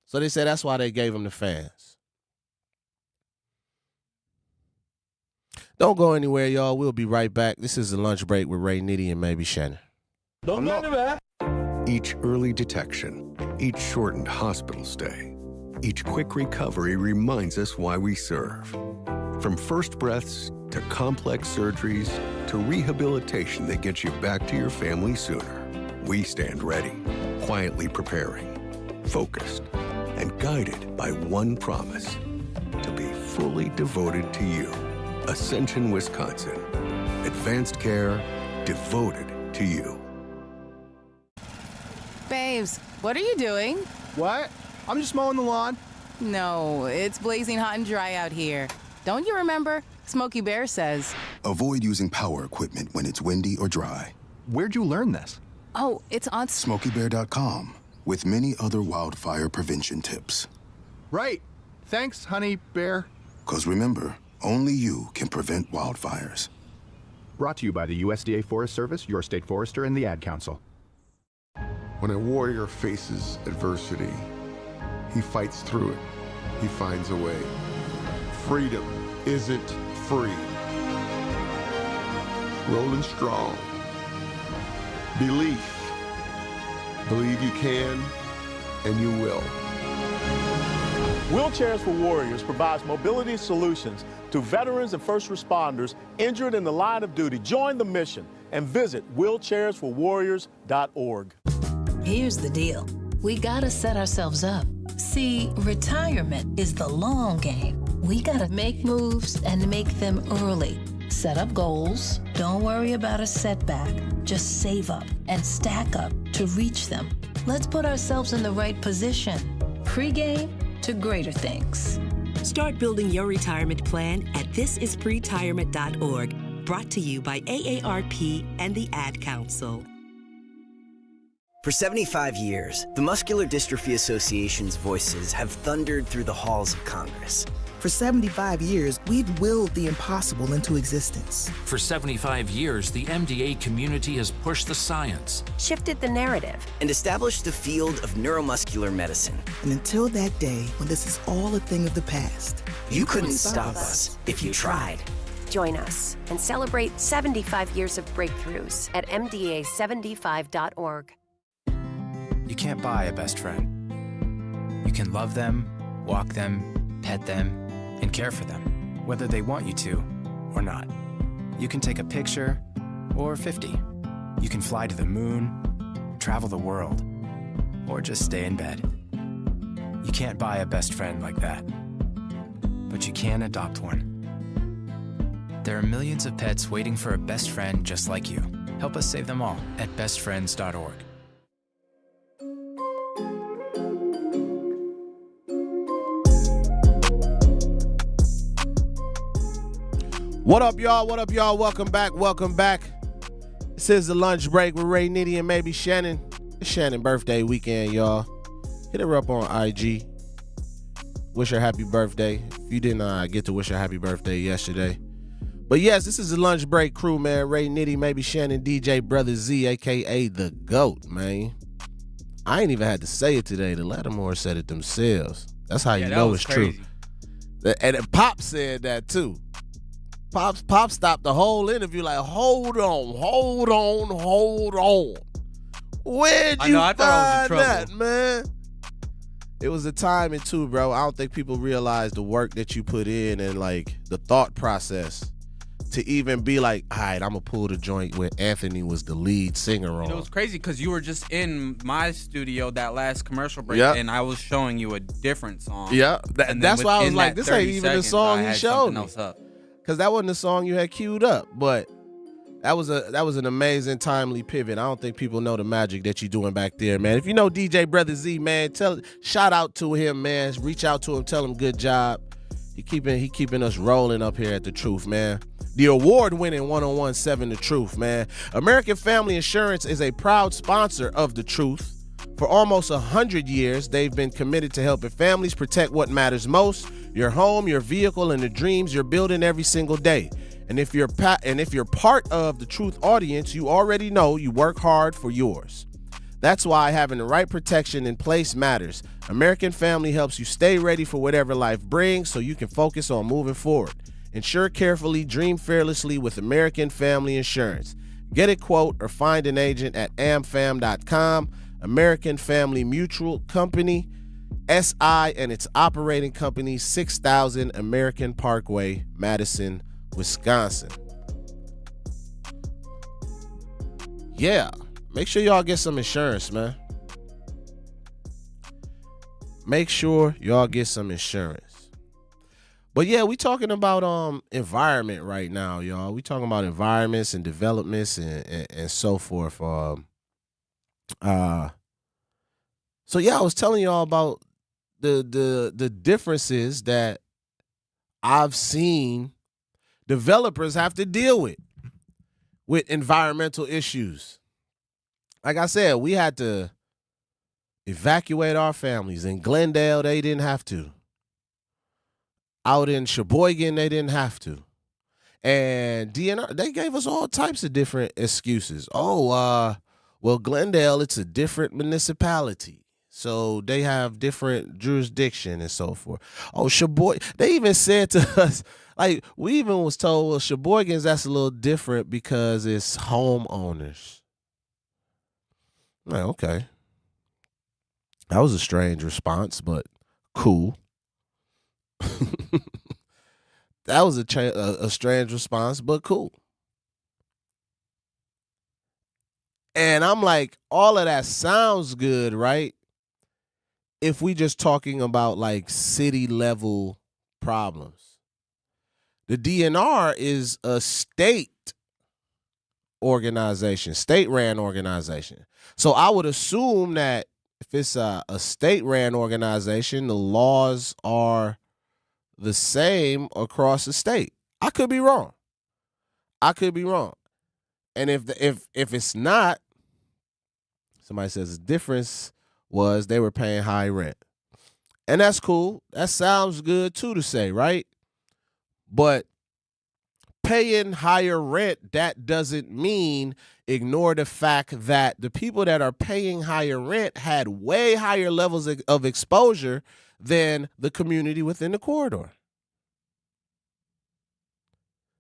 So they said that's why they gave them the fans. Don't go anywhere, y'all. We'll be right back. This is the lunch break with Ray Nitty and maybe Shannon. Don't go anywhere. Each early detection, each shortened hospital stay, each quick recovery reminds us why we serve. From first breaths to complex surgeries to rehabilitation that gets you back to your family sooner, we stand ready, quietly preparing, focused, and guided by one promise: to be fully devoted to you. Ascension, Wisconsin. Advanced care devoted to you. Babes, what are you doing? What? I'm just mowing the lawn. No, it's blazing hot and dry out here. Don't you remember? Smokey Bear says. Avoid using power equipment when it's windy or dry. Where'd you learn this? Oh, it's on SmokeyBear.com, with many other wildfire prevention tips. Right. Thanks, honey bear. 'Cause remember, only you can prevent wildfires. Brought to you by the USDA Forest Service, your state forester, and the Ad Council. When a warrior faces adversity, he fights through it. He finds a way. Freedom isn't free. Rolling strong. Belief. Believe you can, and you will. Wheelchairs for Warriors provides mobility solutions to veterans and first responders injured in the line of duty. Join the mission and visit wheelchairsforwarriors.org. Here's the deal. We gotta set ourselves up. See, retirement is the long game. We gotta make moves and make them early. Set up goals. Don't worry about a setback. Just save up and stack up to reach them. Let's put ourselves in the right position. Pre-game to greater things. Start building your retirement plan at thisispretirement.org. Brought to you by AARP and the Ad Council. For 75 years, the Muscular Dystrophy Association's voices have thundered through the halls of Congress. For 75 years, we've willed the impossible into existence. For 75 years, the MDA community has pushed the science, shifted the narrative, and established the field of neuromuscular medicine. And until that day when this is all a thing of the past, you couldn't stop us if you tried. Join us and celebrate 75 years of breakthroughs at MDA75.org. You can't buy a best friend. You can love them, walk them, pet them, and care for them, whether they want you to or not. You can take a picture or 50. You can fly to the moon, travel the world, or just stay in bed. You can't buy a best friend like that, but you can adopt one. There are millions of pets waiting for a best friend just like you. Help us save them all at bestfriends.org. What up, y'all? What up, y'all? Welcome back. Welcome back. This is the lunch break with Ray Nitty and maybe Shannon. It's Shannon birthday weekend, y'all. Hit her up on IG. Wish her happy birthday. If you didn't get to wish her happy birthday yesterday. But yes, this is the lunch break crew, man. Ray Nitty, maybe Shannon, DJ Brother Z, a.k.a. The GOAT, man. I ain't even had to say it today. The Latimore said it themselves. That's how you know it's crazy. True. And Pop said that too. Pop stopped the whole interview like, hold on. Where'd you find that, man? It was the timing too, bro. I don't think people realize the work that you put in and like the thought process to even be like, all right, I'm gonna pull the joint where Anthony was the lead singer on. It was crazy because you were just in my studio that last commercial break, Yep. and I was showing you a different song. Yeah, And then that's why I was within like, that this ain't 30 even the seconds, song I he had showed something me. else up. Because that wasn't the song you had queued up, but that was an amazing timely pivot. I don't think people know the magic that you're doing back there, man. If you know DJ Brother Z, man, shout out to him, man. Reach out to him, tell him good job. He keeping us rolling up here at The Truth, man. The award-winning 101.7 The Truth, man. American Family Insurance is a proud sponsor of The Truth. For almost 100 years, they've been committed to helping families protect what matters most, your home, your vehicle, and the dreams you're building every single day. And if you're part of the Truth audience, you already know you work hard for yours. That's why having the right protection in place matters. American Family helps you stay ready for whatever life brings so you can focus on moving forward. Insure carefully, dream fearlessly with American Family Insurance. Get a quote or find an agent at amfam.com. American Family Mutual Company, SI, and its operating company, 6000 American Parkway, Madison, Wisconsin. Yeah, make sure y'all get some insurance, man. Make sure y'all get some insurance. But yeah, we talking about environment right now, y'all. We talking about environments and developments and so forth. So yeah, I was telling y'all about the differences that I've seen developers have to deal with environmental issues. Like I said, we had to evacuate our families. In Glendale, they didn't have to. Out in Sheboygan, they didn't have to. And DNR, they gave us all types of different excuses. Well, Glendale, it's a different municipality. So they have different jurisdiction and so forth. Oh, Sheboygan, they even said to us, like, we even was told, well, Sheboygan's, that's a little different because it's homeowners. I'm like, okay. That was a strange response, but cool. That was a strange response, but cool. And I'm like, all of that sounds good, right? If we just talking about like city level problems. The DNR is a state organization, state-ran organization. So I would assume that if it's a state-ran organization, the laws are the same across the state. I could be wrong. And if it's not, somebody says the difference was they were paying high rent. And that's cool. That sounds good too to say, right? But paying higher rent, that doesn't mean ignore the fact that the people that are paying higher rent had way higher levels of exposure than the community within the corridor.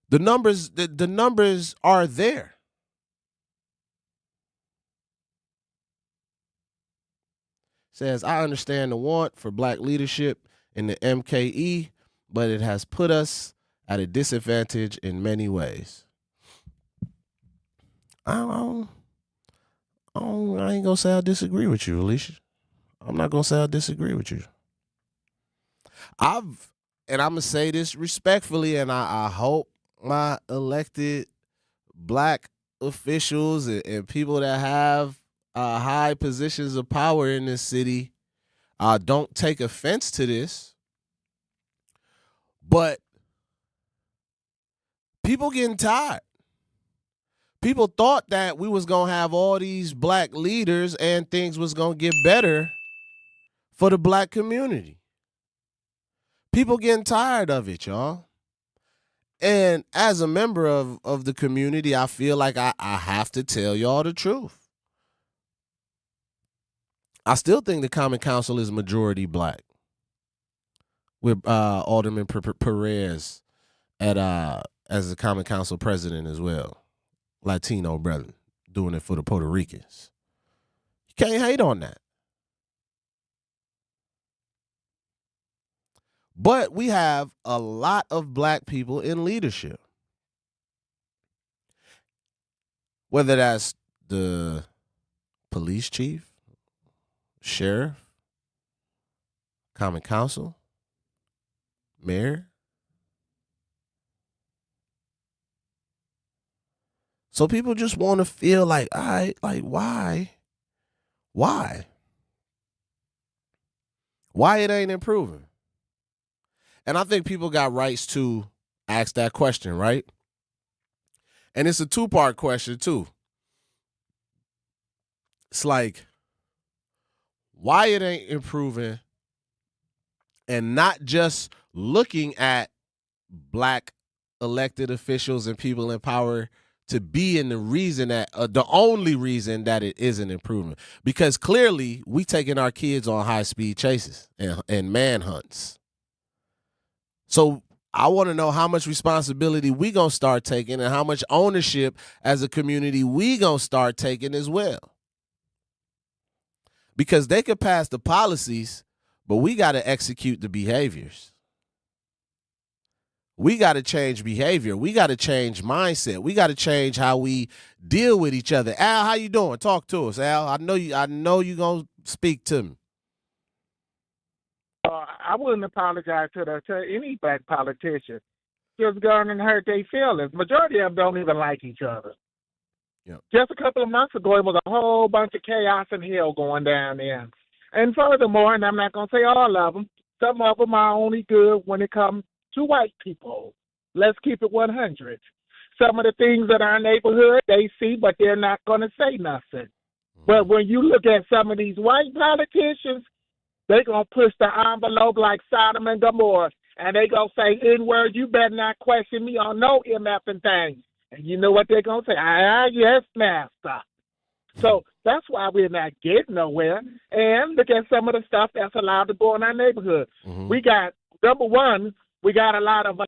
The numbers are there. Says, I understand the want for black leadership in the MKE, but it has put us at a disadvantage in many ways. I ain't gonna say I disagree with you, Alicia. I'm not going to say I disagree with you. And I'm going to say this respectfully, and I hope my elected black officials and people that have high positions of power in this city don't take offense to this. But people getting tired. People thought that we was going to have all these black leaders and things was going to get better for the black community. People getting tired of it, y'all. And as a member of the community, I feel like I have to tell y'all the truth. I still think the Common Council is majority black, with Alderman Perez as the Common Council president as well. Latino brother doing it for the Puerto Ricans. You can't hate on that. But we have a lot of black people in leadership. Whether that's the police chief, sheriff, common council, mayor. So people just want to feel like, all right, like why? Why it ain't improving? And I think people got rights to ask that question, right? And it's a two-part question, too. It's like, why it ain't improving, and not just looking at black elected officials and people in power to be in the reason that, the only reason that it isn't improving. Because clearly, we taking our kids on high-speed chases and manhunts. So I want to know how much responsibility we going to start taking and how much ownership as a community we going to start taking as well. Because they could pass the policies, but we got to execute the behaviors. We got to change behavior. We got to change mindset. We got to change how we deal with each other. Al, how you doing? Talk to us, Al. I know you going to speak to me. I wouldn't apologize to any black politician. Just going and hurt their feelings. Majority of them don't even like each other. Yep. Just a couple of months ago, it was a whole bunch of chaos and hell going down there. And furthermore, and I'm not going to say all of them, some of them are only good when it comes to white people. Let's keep it 100. Some of the things in our neighborhood, they see, but they're not going to say nothing. But when you look at some of these white politicians, they going to push the envelope like Sodom and Gomorrah. And they going to say, N-word, you better not question me on no MF thing. And you know what they're going to say? Yes, master. So that's why we're not getting nowhere. And look at some of the stuff that's allowed to go in our neighborhood. Mm-hmm. We got, number one, we got a lot of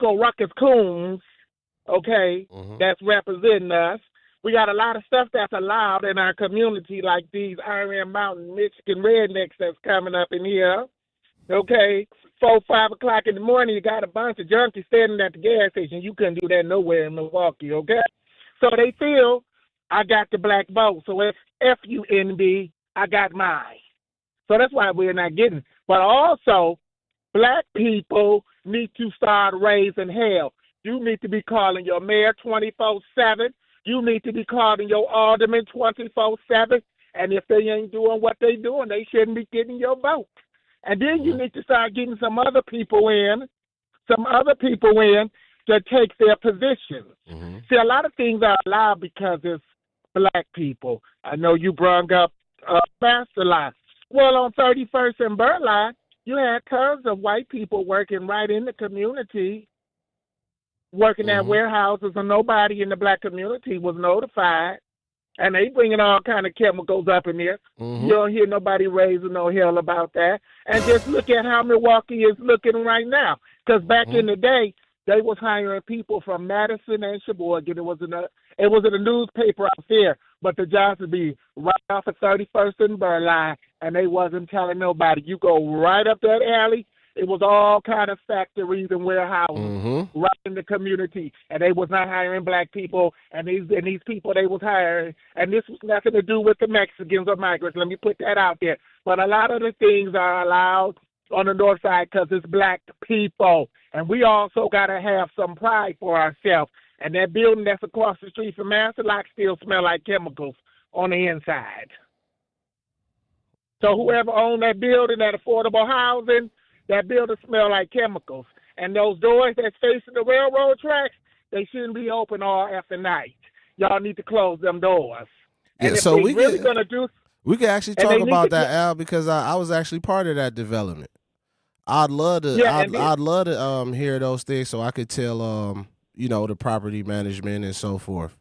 ruckus coons, okay, that's representing us. We got a lot of stuff that's allowed in our community, like these Iron Mountain, Michigan rednecks that's coming up in here. Okay, 4, 5 o'clock in the morning, you got a bunch of junkies standing at the gas station. You couldn't do that nowhere in Milwaukee, okay? So they feel I got the black vote. So it's FUNB, I got mine. So that's why we're not getting. But also, black people need to start raising hell. You need to be calling your mayor 24/7. You need to be calling your alderman 24/7. And if they ain't doing what they doing, they shouldn't be getting your vote. And then you need to start getting some other people in to take their positions. Mm-hmm. See, a lot of things are allowed because it's black people. I know you brought up Master Line. Well, on 31st and Burleigh, you had tons of white people working right in the community, working at warehouses, and nobody in the black community was notified. And they bringing all kind of chemicals up in there. You don't hear nobody raising no hell about that. And just look at how Milwaukee is looking right now. Because back in the day, they was hiring people from Madison and Sheboygan. It was in a newspaper out there. But the jobs would be right off of 31st and Burleigh, and they wasn't telling nobody. You go right up that alley, It was all kind of factories and warehouses right in the community, and they was not hiring black people, and these people they was hiring, and this was nothing to do with the Mexicans or migrants. Let me put that out there. But a lot of the things are allowed on the north side because it's black people, and we also got to have some pride for ourselves. And that building that's across the street from Masterlock still smell like chemicals on the inside. So whoever owned that building, that affordable housing, that building smell like chemicals. And those doors that's facing the railroad tracks, they shouldn't be open all after night. Y'all need to close them doors. And if so they we really could, gonna do, we could actually and talk they about need to that, Al, because I was actually part of that development. I'd love to. Yeah, I'd love to hear those things so I could tell the property management and so forth.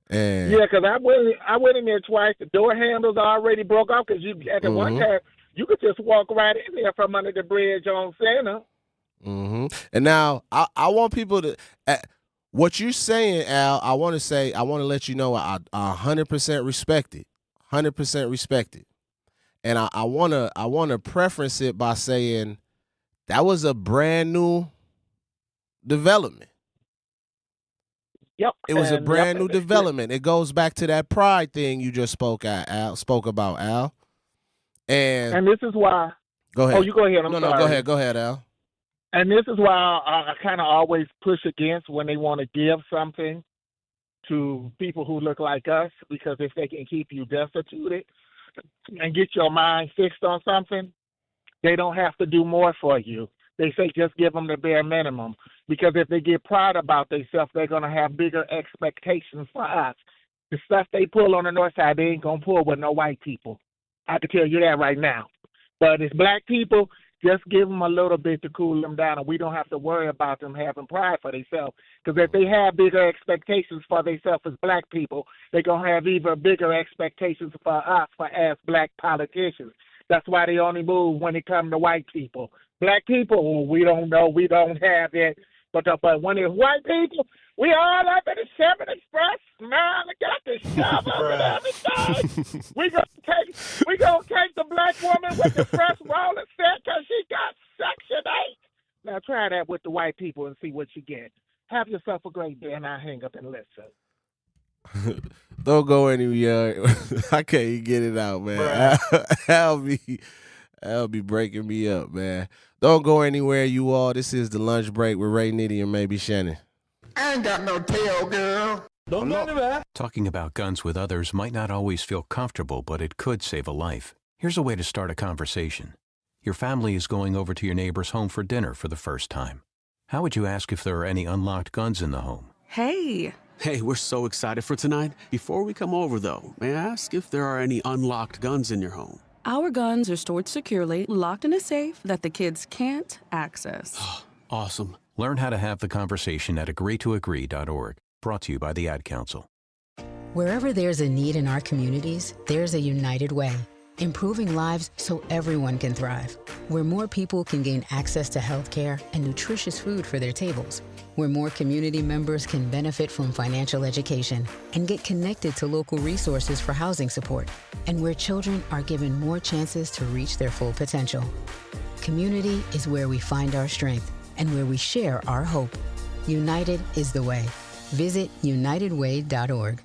And yeah, because I went in there twice. The door handles are already broke off because at the one time you could just walk right in there from under the bridge on Center. And now I want people to what you're saying, Al. I want to let you know I 100% respect it. 100% respect it. And I wanna preference it by saying that was a brand new development. Yep. It was a brand new development. It goes back to that pride thing you just spoke about, Al. And this is why. Go ahead. Oh, you go ahead. I'm sorry. No, go ahead, Al. And this is why I kind of always push against when they want to give something to people who look like us, because if they can keep you destituted and get your mind fixed on something, they don't have to do more for you. They say just give them the bare minimum, because if they get proud about themselves, they're going to have bigger expectations for us. The stuff they pull on the north side, they ain't going to pull with no white people. I can tell you that right now. But it's black people, just give them a little bit to cool them down, and we don't have to worry about them having pride for themselves. Because if they have bigger expectations for themselves as black people, they're going to have even bigger expectations for us as black politicians. That's why they only move when it comes to white people. Black people, we don't know, we don't have it. But when it's white people, we all up in the 7 Express, smiling, got the shovel and everything. we gonna take the black woman with the fresh roller set because she got Section 8. Now try that with the white people and see what you get. Have yourself a great day, and I'll hang up and listen. Don't go anywhere. I can't even get it out, man. I'll be breaking me up, man. Don't go anywhere, you all. This is the lunch break with Ray Nitty and maybe Shannon. I ain't got no tail, girl. Don't go anywhere. Talking about guns with others might not always feel comfortable, but it could save a life. Here's a way to start a conversation. Your family is going over to your neighbor's home for dinner for the first time. How would you ask if there are any unlocked guns in the home? Hey, we're so excited for tonight. Before we come over, though, may I ask if there are any unlocked guns in your home? Our guns are stored securely, locked in a safe that the kids can't access. Awesome. Learn how to have the conversation at agreetoagree.org. Brought to you by the Ad Council. Wherever there's a need in our communities, there's a United Way. Improving lives so everyone can thrive. Where more people can gain access to health care and nutritious food for their tables. Where more community members can benefit from financial education and get connected to local resources for housing support. And where children are given more chances to reach their full potential. Community is where we find our strength and where we share our hope. United is the way. Visit unitedway.org.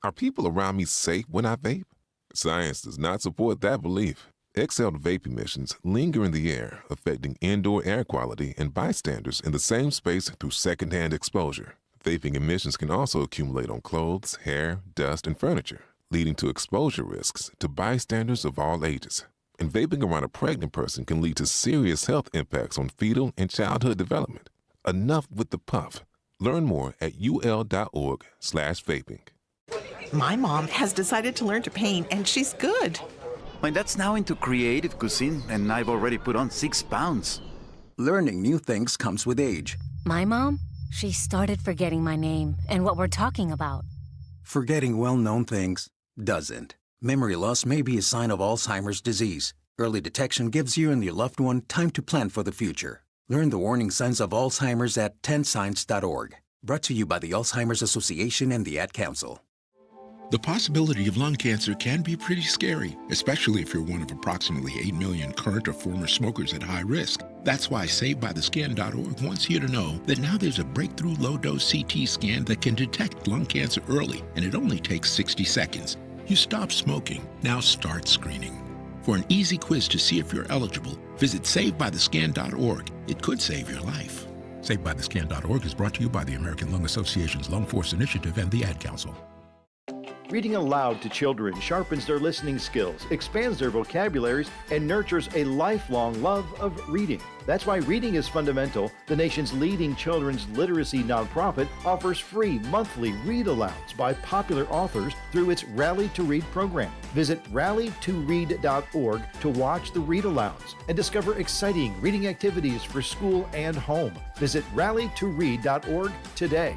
Are people around me safe when I vape? Science does not support that belief. Exhaled vape emissions linger in the air, affecting indoor air quality and bystanders in the same space through secondhand exposure. Vaping emissions can also accumulate on clothes, hair, dust, and furniture, leading to exposure risks to bystanders of all ages. And vaping around a pregnant person can lead to serious health impacts on fetal and childhood development. Enough with the puff. Learn more at ul.org/vaping. My mom has decided to learn to paint, and she's good. My dad's now into creative cuisine, and I've already put on 6 pounds. Learning new things comes with age. My mom, she started forgetting my name and what we're talking about. Forgetting well-known things doesn't. Memory loss may be a sign of Alzheimer's disease. Early detection gives you and your loved one time to plan for the future. Learn the warning signs of Alzheimer's at 10signs.org. Brought to you by the Alzheimer's Association and the Ad Council. The possibility of lung cancer can be pretty scary, especially if you're one of approximately 8 million current or former smokers at high risk. That's why SaveByTheScan.org wants you to know that now there's a breakthrough low-dose CT scan that can detect lung cancer early, and it only takes 60 seconds. You stop smoking, now start screening. For an easy quiz to see if you're eligible, visit SaveByTheScan.org. It could save your life. SaveByTheScan.org is brought to you by the American Lung Association's Lung Force Initiative and the Ad Council. Reading aloud to children sharpens their listening skills, expands their vocabularies, and nurtures a lifelong love of reading. That's why Reading is Fundamental, the nation's leading children's literacy nonprofit, offers free monthly read-alouds by popular authors through its Rally to Read program. Visit rallytoread.org to watch the read-alouds and discover exciting reading activities for school and home. Visit rallytoread.org today.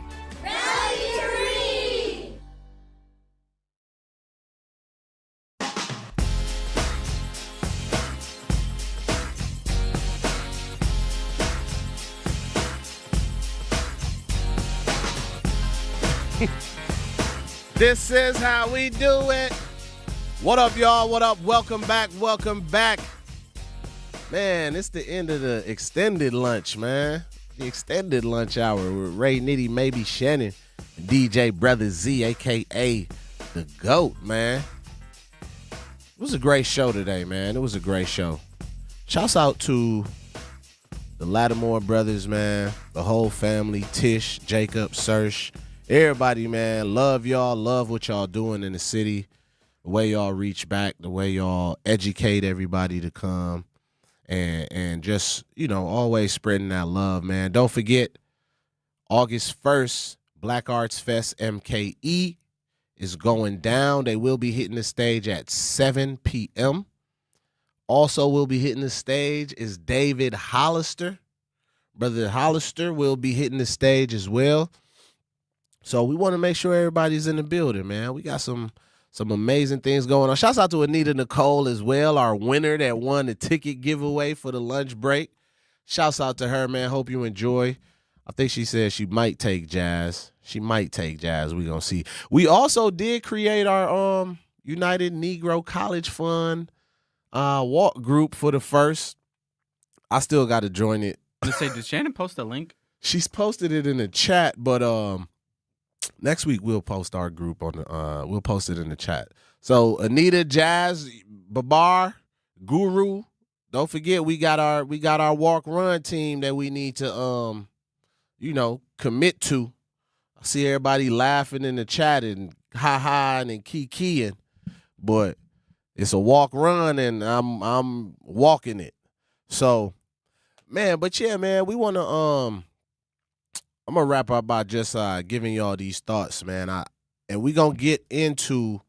This is how we do it. What up, y'all? What up? Welcome back. Welcome back. Man, it's the end of the extended lunch, man. The extended lunch hour with Ray, Nitty, Maybe Shannon, and DJ Brother Z, a.k.a. The GOAT, man. It was a great show today, man. It was a great show. Shouts out to the Latimore brothers, man. The whole family, Tish, Jacob, Serge. Everybody, man, love y'all, love what y'all doing in the city, the way y'all reach back, the way y'all educate everybody to come, and just, you know, always spreading that love, man. Don't forget, August 1st, Black Arts Fest MKE is going down. They will be hitting the stage at 7 p.m. Also will be hitting the stage is David Hollister. Brother Hollister will be hitting the stage as well. So we want to make sure everybody's in the building, man. We got some amazing things going on. Shouts out to Anita Nicole as well, our winner that won the ticket giveaway for the lunch break. Shouts out to her, man. Hope you enjoy. I think she said she might take jazz. She might take jazz. We're going to see. We also did create our United Negro College Fund walk group for the first. I still got to join it. Did Shannon post a link? She's posted it in the chat, but next week we'll post our group on the we'll post it in the chat. So Anita, Jazz, Babar, Guru, don't forget we got our walk run team that we need to commit to. I see everybody laughing in the chat and ha-ha and kikiing, but it's a walk run and I'm walking it. So man, but yeah, man, we want to I'm going to wrap up by just giving y'all these thoughts, man. And we're going to get into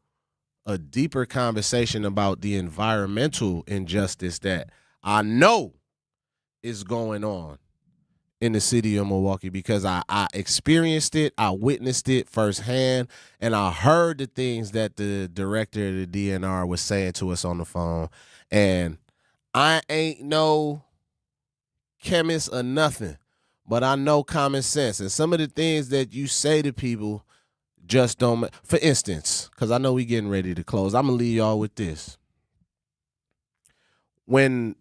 a deeper conversation about the environmental injustice that I know is going on in the city of Milwaukee because I experienced it, I witnessed it firsthand, and I heard the things that the director of the DNR was saying to us on the phone. And I ain't no chemist or nothing. But I know common sense. And some of the things that you say to people just don't. For instance, because I know we getting ready to close, I'm going to leave y'all with this. When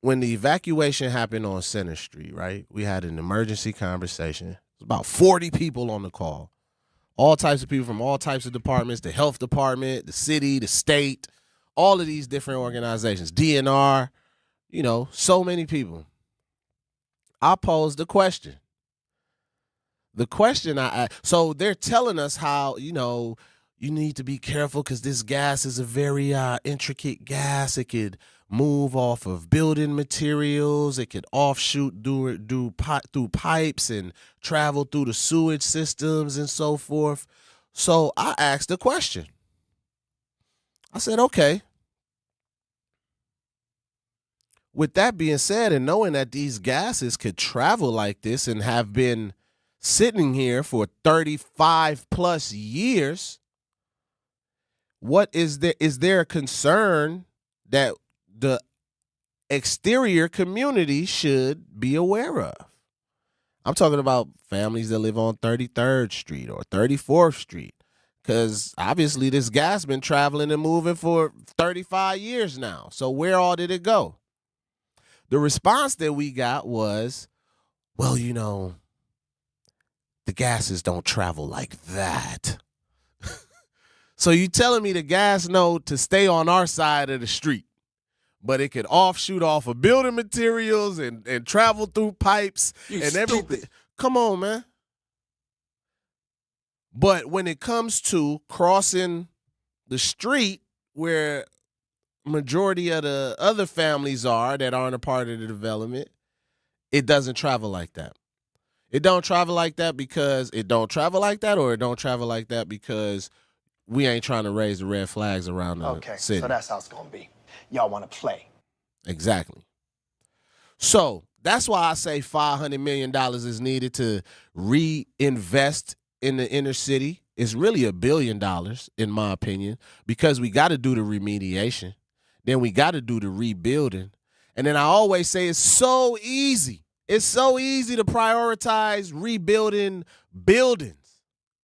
the evacuation happened on Center Street, right, we had an emergency conversation. It was about 40 people on the call. All types of people from all types of departments, the health department, the city, the state, all of these different organizations, DNR, so many people. I posed the question. The question so they're telling us how, you need to be careful because this gas is a very intricate gas. It could move off of building materials. It could offshoot through pipes and travel through the sewage systems and so forth. So I asked the question. I said, okay. With that being said, and knowing that these gases could travel like this and have been sitting here for 35 plus years, is there a concern that the exterior community should be aware of? I'm talking about families that live on 33rd Street or 34th Street, Because obviously this gas been traveling and moving for 35 years now. So where all did it go? The response that we got was, well, you know, the gases don't travel like that. So you telling me the gas know to stay on our side of the street, but it could offshoot off of building materials and travel through pipes and everything. Come on, man. But when it comes to crossing the street where majority of the other families are that aren't a part of the development, it doesn't travel like that. It don't travel like that because it don't travel like that, or it don't travel like that because we ain't trying to raise the red flags around the city. So that's how it's going to be. Y'all want to play. Exactly. So that's why I say $500 million is needed to reinvest in the inner city. It's really $1 billion, in my opinion, because we got to do the remediation. Then we got to do the rebuilding. And then I always say it's so easy. It's so easy to prioritize rebuilding buildings.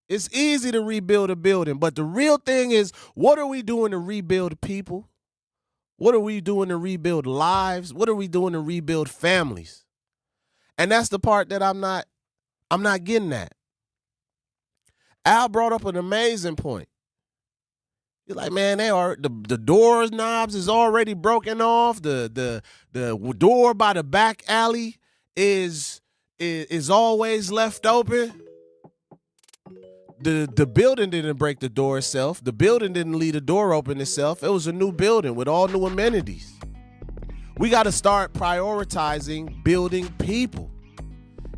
It's easy to rebuild a building, but the real thing is, what are we doing to rebuild people? What are we doing to rebuild lives? What are we doing to rebuild families? And that's the part that I'm not getting at. Al brought up an amazing point. He's like, man, the door knobs is already broken off. The door by the back alley is always left open. The building didn't break the door itself. The building didn't leave the door open itself. It was a new building with all new amenities. We got to start prioritizing building people.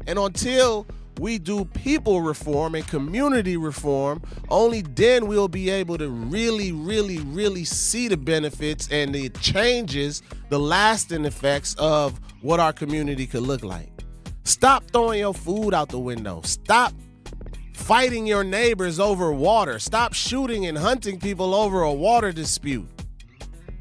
And until we do people reform and community reform, only then we'll be able to really, really, really see the benefits and the changes, the lasting effects of what our community could look like. Stop throwing your food out the window. Stop fighting your neighbors over water. Stop shooting and hunting people over a water dispute.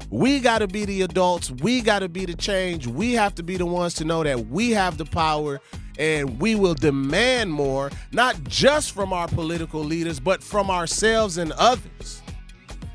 We got to be the adults. We got to be the change. We have to be the ones to know that we have the power, and we will demand more, not just from our political leaders, but from ourselves and others.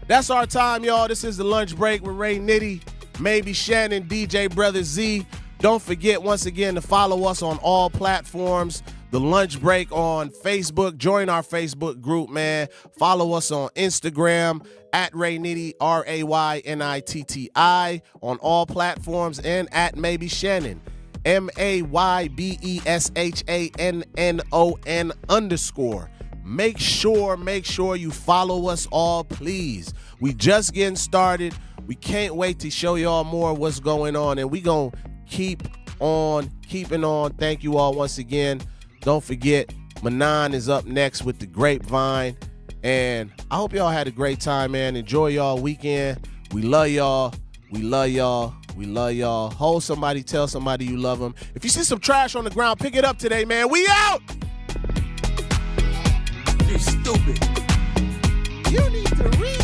That's our time, y'all. This is The Lunch Break with Ray Nitty, maybe Shannon, DJ Brother Z. Don't forget, once again, to follow us on all platforms. The Lunch Break on Facebook. Join our Facebook group, man. Follow us on Instagram at Ray Nitty, RayNitti on all platforms, and at Maybe Shannon, Maybeshannon_. Make sure you follow us all, please. We just getting started. We can't wait to show y'all more of what's going on, and we gonna keep on keeping on. Thank you all once again. Don't forget, Manon is up next with The Grapevine. And I hope y'all had a great time, man. Enjoy y'all weekend. We love y'all. We love y'all. We love y'all. Hold somebody, tell somebody you love them. If you see some trash on the ground, pick it up today, man. We out! You're stupid. You need to read.